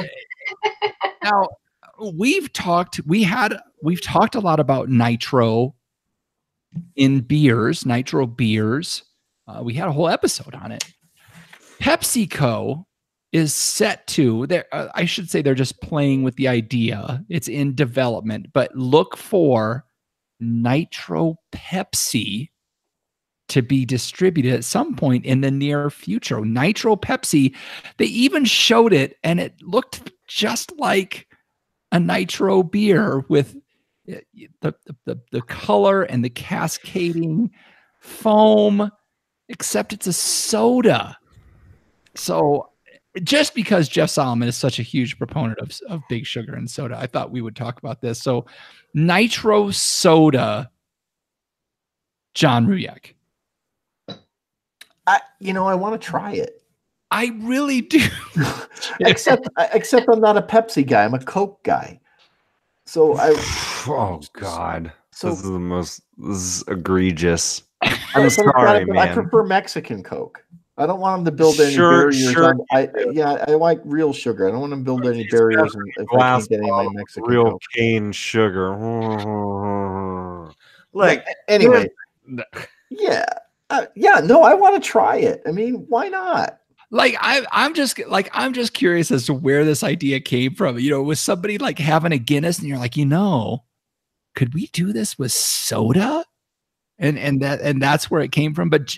we've talked a lot about nitro in beers, nitro beers. We had a whole episode on it. PepsiCo is set to there. I should say they're just playing with the idea. It's in development, but look for Nitro Pepsi to be distributed at some point in the near future. Nitro Pepsi, they even showed it and it looked just like a nitro beer with the color and the cascading foam, except it's a soda. So just because Jeff Solomon is such a huge proponent of Big Sugar and soda, I thought we would talk about this. So nitro soda, John Rujek. I want to try it. I really do. except I'm not a Pepsi guy. I'm a Coke guy. So oh God. So this is egregious. I'm sorry, man. I prefer Mexican Coke. I don't want them to build any barriers. I like real sugar. I don't want them to build any barriers if I can't get any of my Mexican real Coke. cane sugar. Like anyway, yeah. No, I want to try it. I mean, why not? Like I'm just curious as to where this idea came from. Was somebody like having a Guinness and you're like, could we do this with soda? And that's where it came from. But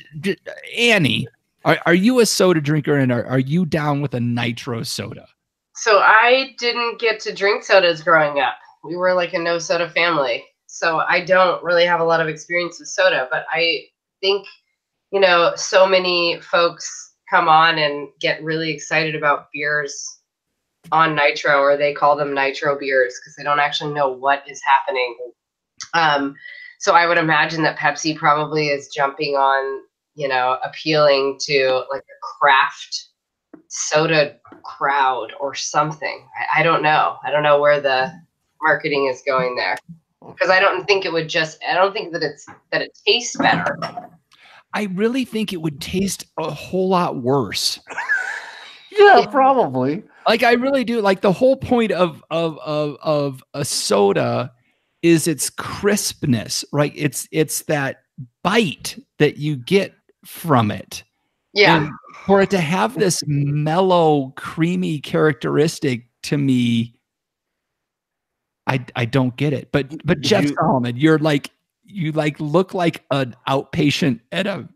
Annie, are you a soda drinker, and are you down with a nitro soda? So I didn't get to drink sodas growing up. We were like a no soda family. So I don't really have a lot of experience with soda, but I think, so many folks come on and get really excited about beers on nitro, or they call them nitro beers because they don't actually know what is happening. So I would imagine that Pepsi probably is jumping on, appealing to like a craft soda crowd or something. I don't know. I don't know where the marketing is going there, because I don't think that it tastes better. I really think it would taste a whole lot worse. Yeah, probably. Like, I really do. Like, the whole point of a soda is its crispness, right? It's that bite that you get from it. Yeah. And for it to have this mellow, creamy characteristic, to me, I don't get it. But Jeff Solomon, you look like an outpatient at a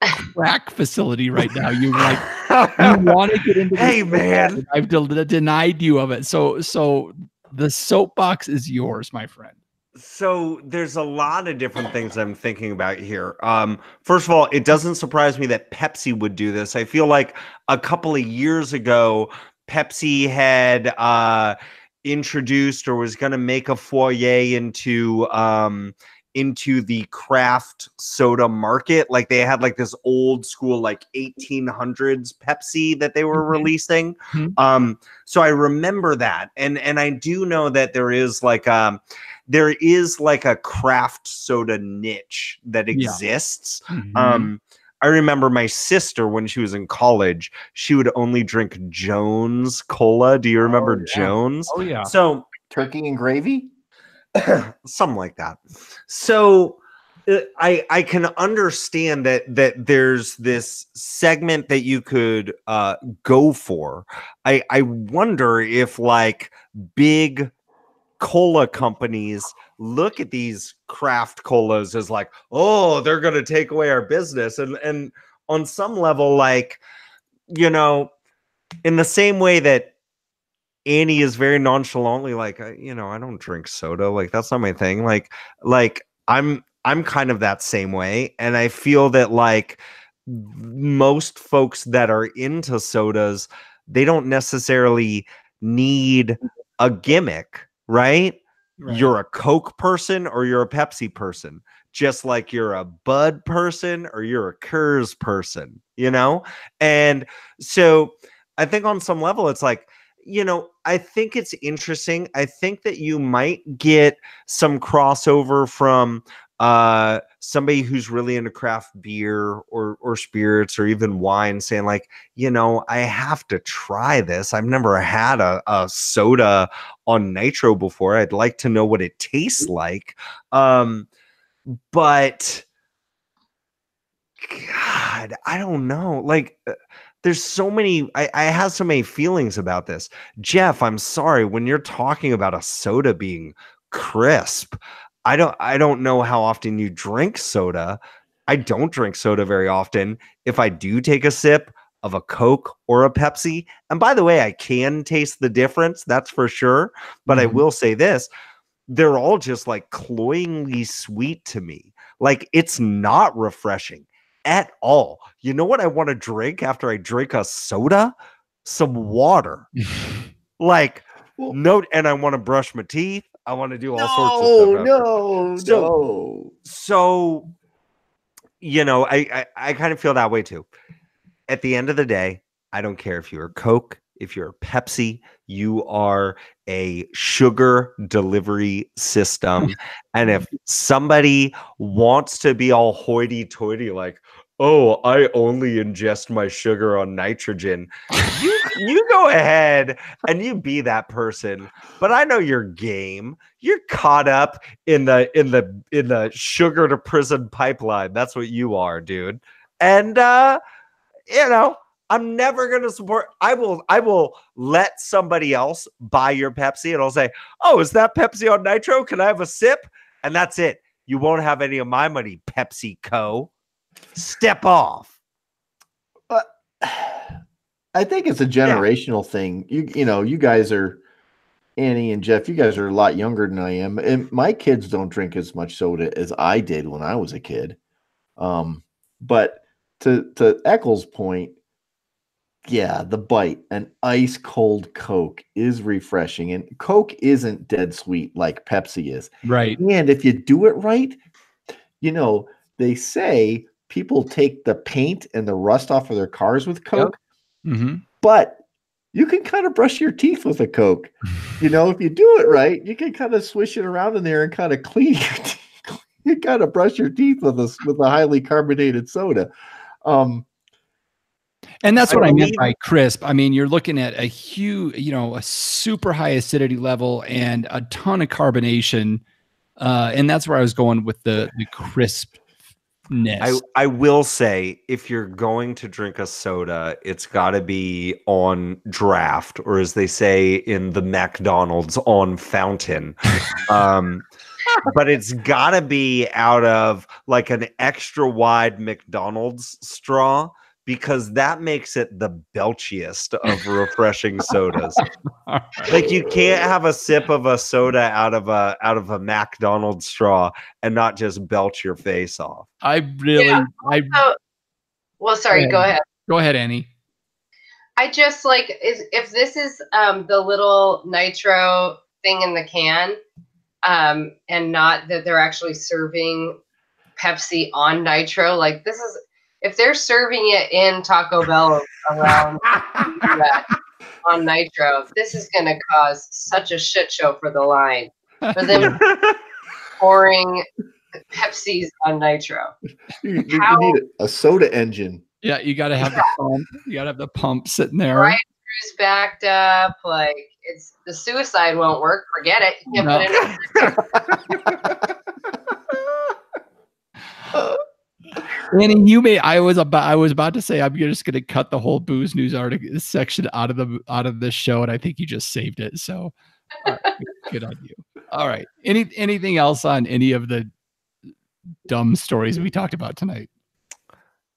crack facility right now. You want to get into this. Hey, man, I've denied you of it. So the soapbox is yours, my friend. So there's a lot of different things I'm thinking about here. First of all, it doesn't surprise me that Pepsi would do this. I feel like a couple of years ago, Pepsi had introduced or was going to make a foray into into the craft soda market. Like they had like this old school, like 1800s Pepsi that they were releasing. So I remember that. And I do know that there is like a craft soda niche that exists. I remember my sister when she was in college, she would only drink Jones Cola. Do you remember Jones? Oh yeah. So Turkey and gravy? something like that. So I can understand that there's this segment that you could go for. I wonder if like big cola companies look at these craft colas as like, oh, they're going to take away our business. And on some level, like, you know, in the same way that Annie is very nonchalantly like, I don't drink soda. Like, that's not my thing. Like I'm kind of that same way. And I feel that like most folks that are into sodas, they don't necessarily need a gimmick, right? You're a Coke person or you're a Pepsi person, just like you're a Bud person or you're a Coors person, And so I think on some level, it's like, I think it's interesting. I think that you might get some crossover from somebody who's really into craft beer or spirits or even wine saying like, I have to try this. I've never had a soda on nitro before. I'd like to know what it tastes like. But God, I don't know. Like there's so many, I have so many feelings about this. Jeff, I'm sorry. When you're talking about a soda being crisp, I don't know how often you drink soda. I don't drink soda very often. If I do take a sip of a Coke or a Pepsi, and by the way, I can taste the difference, that's for sure. But I will say this, they're all just like cloyingly sweet to me. Like it's not refreshing at all. You know what I want to drink after I drink a soda? Some water. Like, and I want to brush my teeth. I want to do all sorts of stuff. So, I kind of feel that way too. At the end of the day, I don't care if you're a Coke, if you're a Pepsi, you are a sugar delivery system. And if somebody wants to be all hoity-toity, like, oh, I only ingest my sugar on nitrogen, you go ahead and you be that person. But I know your game. You're caught up in the sugar to prison pipeline. That's what you are, dude. And I'm never going to support. I will let somebody else buy your Pepsi and I'll say, oh, is that Pepsi on nitro? Can I have a sip? And that's it. You won't have any of my money, PepsiCo. Step off. I think it's a generational thing. You guys are, Annie and Jeff, you guys are a lot younger than I am. And my kids don't drink as much soda as I did when I was a kid. But to Eccles' point, yeah, the bite, an ice cold Coke is refreshing, and Coke isn't dead sweet like Pepsi is. Right. And if you do it right, they say people take the paint and the rust off of their cars with Coke, but you can kind of brush your teeth with a Coke. If you do it right, you can kind of swish it around in there and kind of clean your teeth. You kind of brush your teeth with a highly carbonated soda. And that's what I meant by crisp. I mean, you're looking at a huge, a super high acidity level and a ton of carbonation. And that's where I was going with the crispness. I will say, if you're going to drink a soda, it's got to be on draft, or as they say in the McDonald's, on fountain. But it's got to be out of like an extra wide McDonald's straw, because that makes it the belchiest of refreshing sodas. Like you can't have a sip of a soda out of a McDonald's straw and not just belch your face off. Sorry, go ahead. Go ahead, Annie. I just like if this is the little nitro thing in the can, and not that they're actually serving Pepsi on nitro. Like this is, if they're serving it in Taco Bell around on nitro, this is going to cause such a shit show for the line. For them pouring Pepsis on nitro. You need a soda engine. Yeah, you got to have the pump. You got to have the pump sitting there. Right, screws backed up. Like it's the suicide won't work. Forget it. You can't put it in. Annie, you may. I was about to say I'm just going to cut the whole booze news article section out of this show, and I think you just saved it. So, all right, good on you. All right. Anything else on any of the dumb stories we talked about tonight?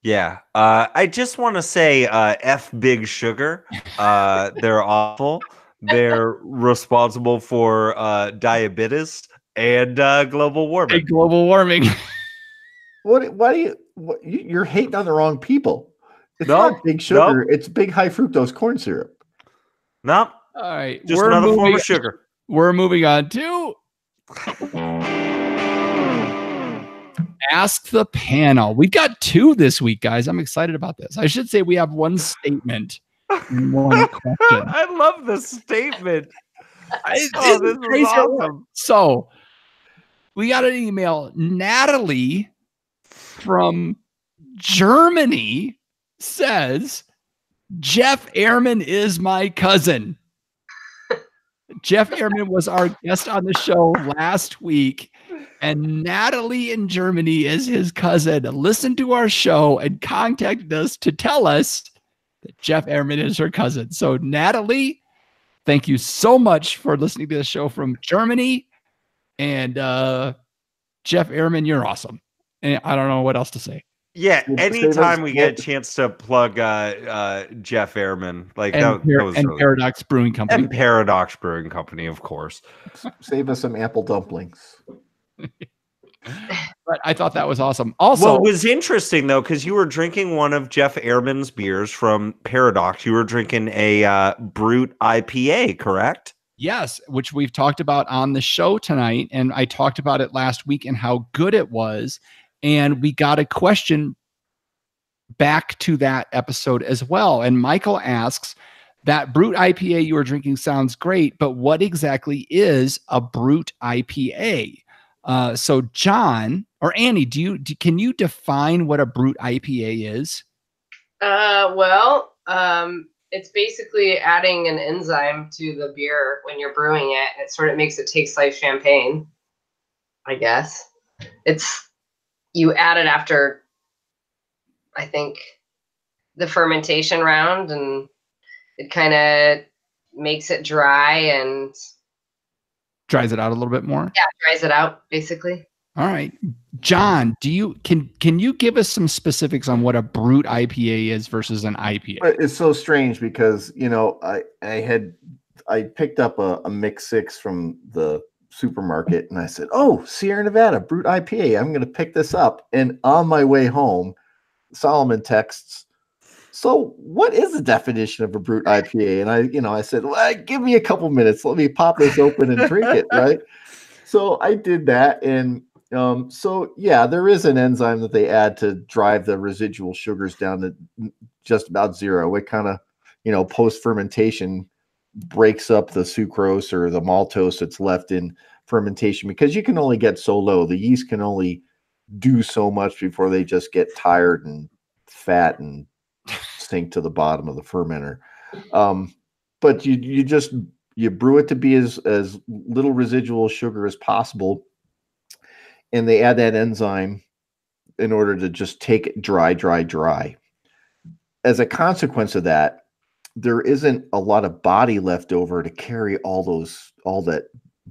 Yeah. I just want to say F Big Sugar. They're awful. They're responsible for diabetes and global warming. Hey, global warming. You're hating on the wrong people. It's not Big Sugar. It's big high fructose corn syrup. Nope. All right. Just another form of sugar. We're moving on to Ask the Panel. We've got 2 this week, guys. I'm excited about this. I should say we have 1 statement and 1 question. I love this statement. This is awesome. So we got an email. Natalie from Germany says, Jeff Ehrman is my cousin. Jeff Ehrman was our guest on the show last week, and Natalie in Germany is his cousin. Listened to our show and contacted us to tell us that Jeff Ehrman is her cousin. So, Natalie, thank you so much for listening to the show from Germany. And Jeff Ehrman, you're awesome. And I don't know what else to say. Yeah, anytime we get a chance to plug Jeff Ehrman, like that was and really Paradox Brewing Company. And Paradox Brewing Company, of course. Save us some apple dumplings. But I thought that was awesome. Also, well, it was interesting though, because you were drinking one of Jeff Ehrman's beers from Paradox. You were drinking a Brute IPA, correct? Yes, which we've talked about on the show tonight, and I talked about it last week and how good it was. And we got a question back to that episode as well. And Michael asks, that Brute IPA you were drinking sounds great, but what exactly is a Brute IPA? So John or Annie, can you define what a Brute IPA is? It's basically adding an enzyme to the beer when you're brewing it. It sort of makes it taste like champagne, I guess. You add it after, I think, the fermentation round, and it kind of makes it dry and dries it out a little bit more. Yeah, dries it out basically. All right, John, can you give us some specifics on what a Brute IPA is versus an IPA? It's so strange because I picked up a Mix 6 from the supermarket and I said, oh, Sierra Nevada Brute IPA, I'm going to pick this up. And on my way home, Solomon texts, so what is the definition of a Brute IPA? And I said, well, give me a couple minutes, let me pop this open and drink it, right? So I did that, and so yeah, there is an enzyme that they add to drive the residual sugars down to just about zero. It kind of, post fermentation breaks up the sucrose or the maltose that's left in fermentation, because you can only get so low. The yeast can only do so much before they just get tired and fat and sink to the bottom of the fermenter. But you brew it to be as little residual sugar as possible, and they add that enzyme in order to just take it dry. As a consequence of that, there isn't a lot of body left over to carry all that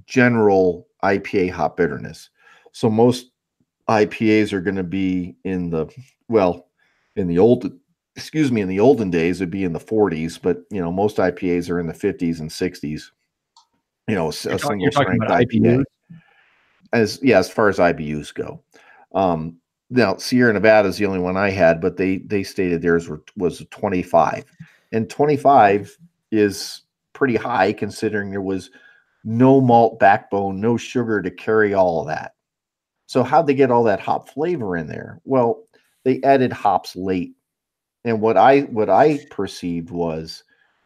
general IPA hop bitterness. So most IPAs are going to be in the olden days it'd be in the 40s, but most IPAs are in the 50s and 60s. A single strength IPA. As far as IBUs go. Now Sierra Nevada is the only one I had, but they stated theirs was 25. And 25 is pretty high considering there was no malt backbone, no sugar to carry all of that. So how'd they get all that hop flavor in there? Well, they added hops late. And what I perceived was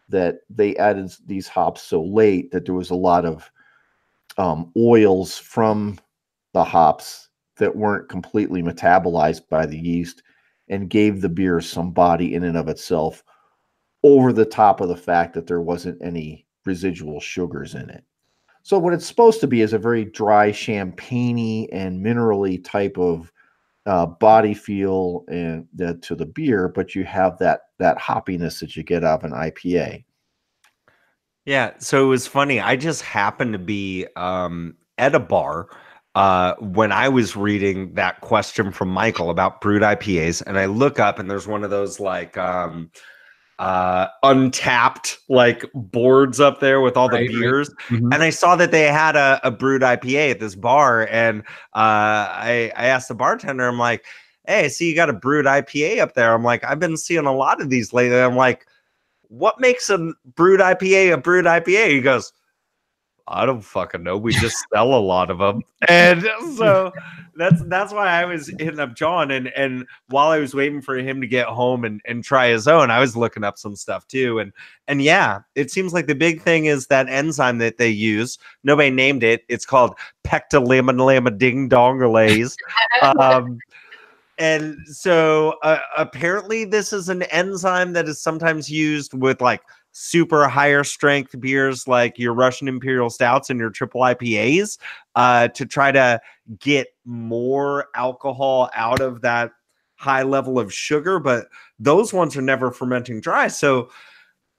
that they added these hops so late that there was a lot of oils from the hops that weren't completely metabolized by the yeast and gave the beer some body in and of itself, over the top of the fact that there wasn't any residual sugars in it. So what it's supposed to be is a very dry, champagne-y and minerally type of body feel and to the beer, but you have that hoppiness that you get out of an IPA. Yeah, so it was funny. I just happened to be at a bar when I was reading that question from Michael about brewed IPAs, and I look up and there's one of those like untapped like boards up there with all the beers, and I saw that they had a brewed IPA at this bar, and I asked the bartender, I'm like, hey, I see you got a brewed IPA up there. I'm like, I've been seeing a lot of these lately. I'm like, what makes a brewed IPA a brewed IPA? He goes, I don't fucking know. We just sell a lot of them. And so that's why I was hitting up John. And while I was waiting for him to get home and try his own, I was looking up some stuff too. And yeah, it seems like the big thing is that enzyme that they use. Nobody named it. It's called pectalaminidingdongolase. And so apparently this is an enzyme that is sometimes used with like super higher strength beers like your Russian Imperial Stouts and your triple IPAs to try to get more alcohol out of that high level of sugar. But those ones are never fermenting dry. So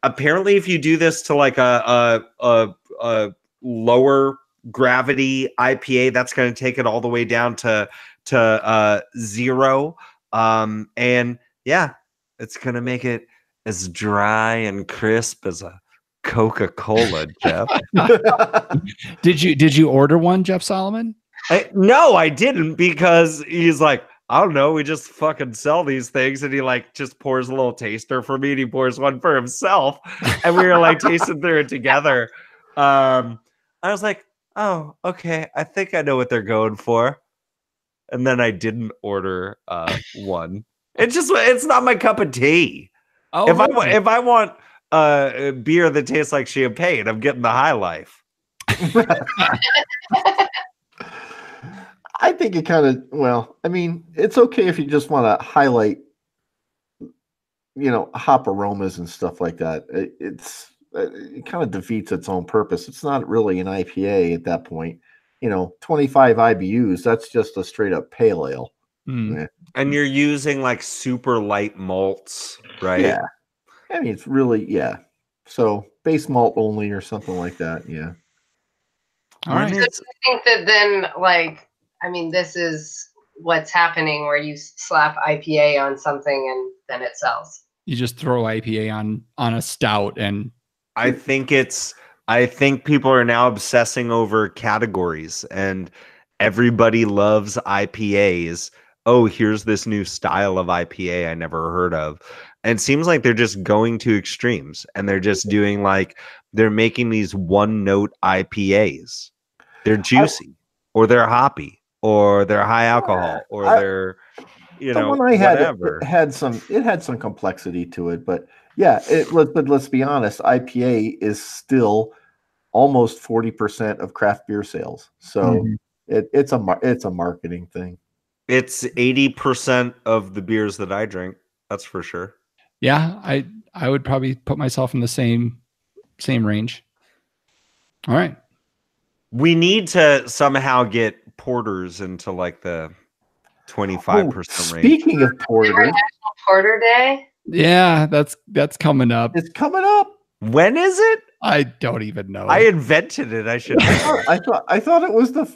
apparently if you do this to like a lower gravity IPA, that's going to take it all the way down to 0. And yeah, it's going to make it as dry and crisp as a Coca-Cola, Jeff. Did you order one, Jeff Solomon? No, I didn't, because he's like, I don't know, we just fucking sell these things, and he like just pours a little taster for me, and he pours one for himself, and we were like tasting through it together. I was like, oh, okay, I think I know what they're going for. And then I didn't order one. It's not my cup of tea. Oh, if I want a beer that tastes like champagne, I'm getting the High Life. I think it kind of, well, I mean, it's okay if you just want to highlight, hop aromas and stuff like that. It kind of defeats its own purpose. It's not really an IPA at that point. 25 IBUs, that's just a straight up pale ale. Mm. And you're using like super light malts, right? Yeah. I mean, it's really, yeah. So base malt only or something like that. Yeah. All right. So do you think that then, like, I mean, this is what's happening where you slap IPA on something and then it sells? You just throw IPA on a stout, and I think people are now obsessing over categories, and everybody loves IPAs. Oh, here's this new style of IPA I never heard of. And it seems like they're just going to extremes, and they're just doing they're making these one-note IPAs. They're juicy, or they're hoppy, or they're high alcohol, or they're the one I whatever. had some complexity to it, but yeah, but let's be honest, IPA is still almost 40% of craft beer sales. So it's a marketing thing. It's 80% of the beers that I drink. That's for sure. Yeah, I would probably put myself in the same range. All right. We need to somehow get porters into like the 25% range. Speaking of porter, National Porter Day. Yeah, that's coming up. It's coming up. When is it? I don't even know. I invented it. I should. I thought it was the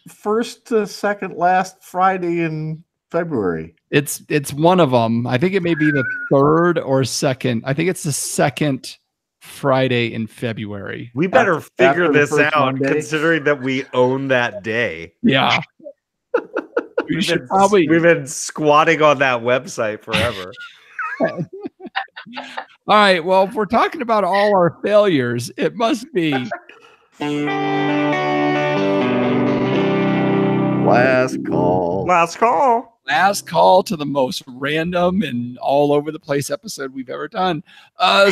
first to second last Friday in February. It's one of them. I think it may be the third or second. I think it's the second Friday in February. We better figure this out, Monday. considering that we own that day. Yeah. We've been squatting on that website forever. All right. Well, if we're talking about all our failures, it must be Last call. Last call. Last call to the most random and all over the place episode we've ever done.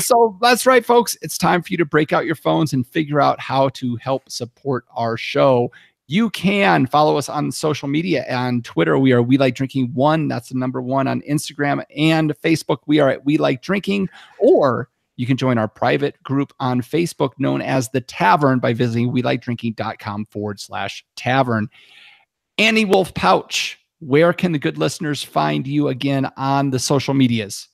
So that's right, folks. It's time for you to break out your phones and figure out how to help support our show. You can follow us on social media. On Twitter, we are We Like Drinking 1. That's the number 1 on Instagram and Facebook. We are at We Like Drinking. Or you can join our private group on Facebook known as The Tavern by visiting welikedrinking.com/tavern. Annie Wolf-Pautsch, where can the good listeners find you again on the social medias?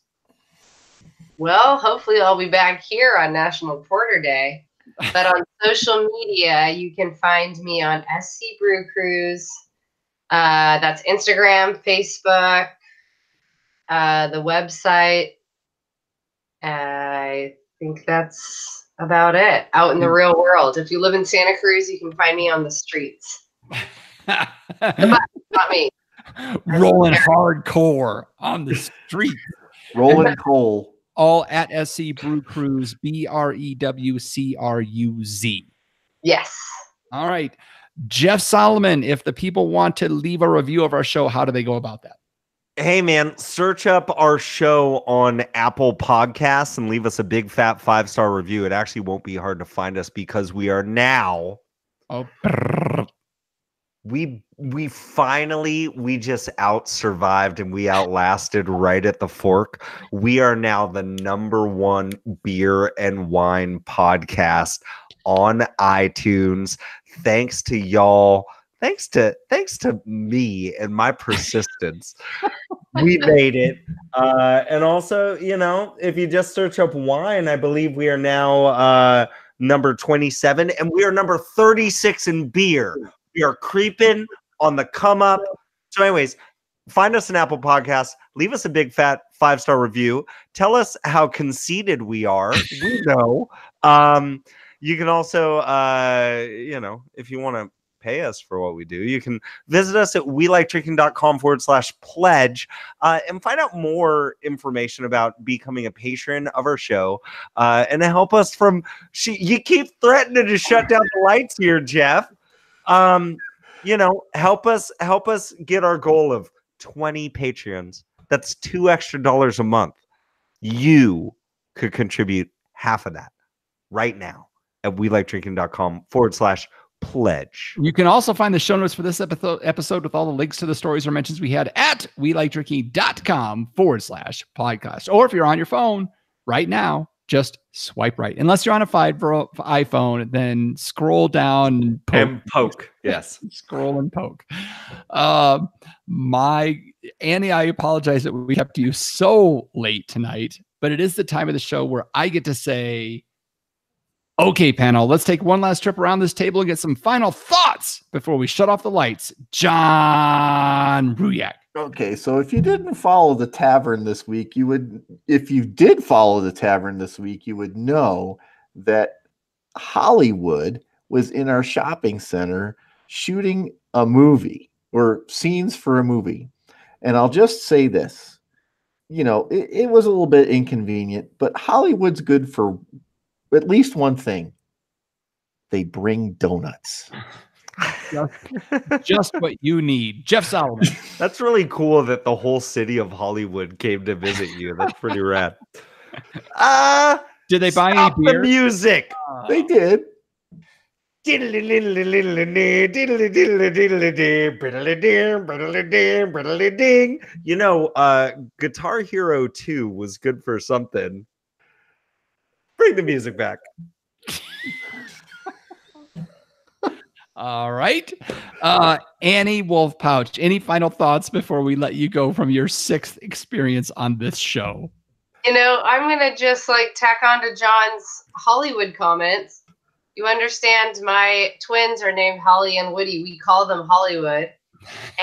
Well, hopefully I'll be back here on National Porter Day. But on social media, you can find me on SC Brew Cruise. That's Instagram, Facebook, the website. I think that's about it. Out in the real world. If you live in Santa Cruz, you can find me on the streets. Not me. Rolling hardcore on the street. Rolling coal. All at SC Brew Cruise, BREWCRUZ. Yes. All right. Jeff Solomon, if the people want to leave a review of our show, how do they go about that? Hey, man, search up our show on Apple Podcasts and leave us a big fat 5-star review. It actually won't be hard to find us because we are now... We just out-survived and we outlasted right at the fork. We are now the #1 beer and wine podcast on iTunes. Thanks to y'all. Thanks to me and my persistence. We made it. And also, if you just search up wine, I believe we are now number 27 and we are number 36 in beer. We are creeping on the come up. So anyways, find us an Apple Podcast. Leave us a big fat 5-star review. Tell us how conceited we are. We know. You can also, if you want to pay us for what we do, you can visit us at welikedrinking.com/pledge and find out more information about becoming a patron of our show and to help us from... You keep threatening to shut down the lights here, Jeff. Help us get our goal of 20 Patreons. That's $2 extra a month. You could contribute half of that right now at welikedrinking.com/pledge. You can also find the show notes for this episode with all the links to the stories or mentions we had at welikedrinking.com/podcast. Or if you're on your phone right now, just swipe right. Unless you're on a iPhone, then scroll down and poke. Yes. Scroll and poke. Annie, I apologize that we kept you so late tonight, but it is the time of the show where I get to say, okay, panel, let's take one last trip around this table and get some final thoughts before we shut off the lights. John Ruyak. Okay, so if you didn't follow the tavern this week, if you did follow the tavern this week, you would know that Hollywood was in our shopping center shooting a movie or scenes for a movie. And I'll just say this, it was a little bit inconvenient, but Hollywood's good for at least one thing. They bring donuts. Just what you need. Jeff Solomon. That's really cool that the whole city of Hollywood came to visit you. That's pretty rad. Did they buy any beer? The music. They did. Guitar Hero 2 was good for something. Bring the music back. All right. Annie Wolf-Pautsch, any final thoughts before we let you go from your 6th experience on this show? I'm going to just tack on to John's Hollywood comments. You understand my twins are named Holly and Woody. We call them Hollywood.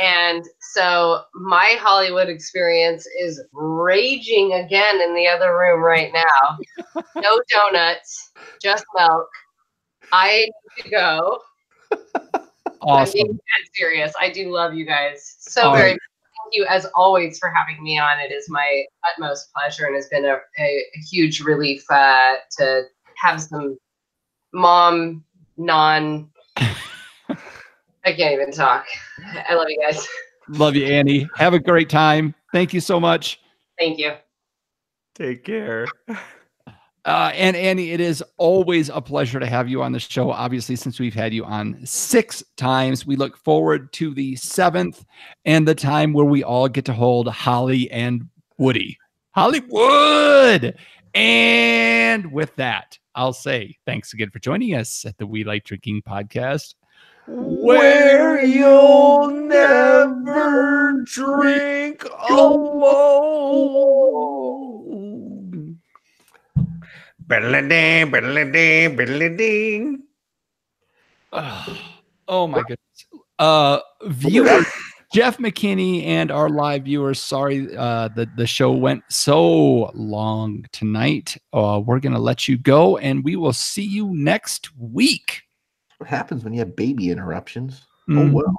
And so my Hollywood experience is raging again in the other room right now. No donuts, just milk. I need to go. Awesome. I'm being dead serious. I do love you guys so very much. Thank you as always for having me on. It is my utmost pleasure and has been a huge relief to have some mom non. I can't even talk. I love you guys. Love you, Annie. Have a great time. Thank you so much. Thank you. Take care. And Annie, it is always a pleasure to have you on the show. Obviously, since we've had you on 6 times, we look forward to the 7th and the time where we all get to hold Holly and Woody. Hollywood! And with that, I'll say thanks again for joining us at the We Like Drinking podcast, Where you'll never drink alone. Biddle-a-ding, biddle-a-ding, biddle-a-ding. Oh my goodness. Viewers, Jeff McKinney and our live viewers, sorry the show went so long tonight. We're going to let you go, and we will see you next week. What happens when you have baby interruptions? Mm. Oh, well.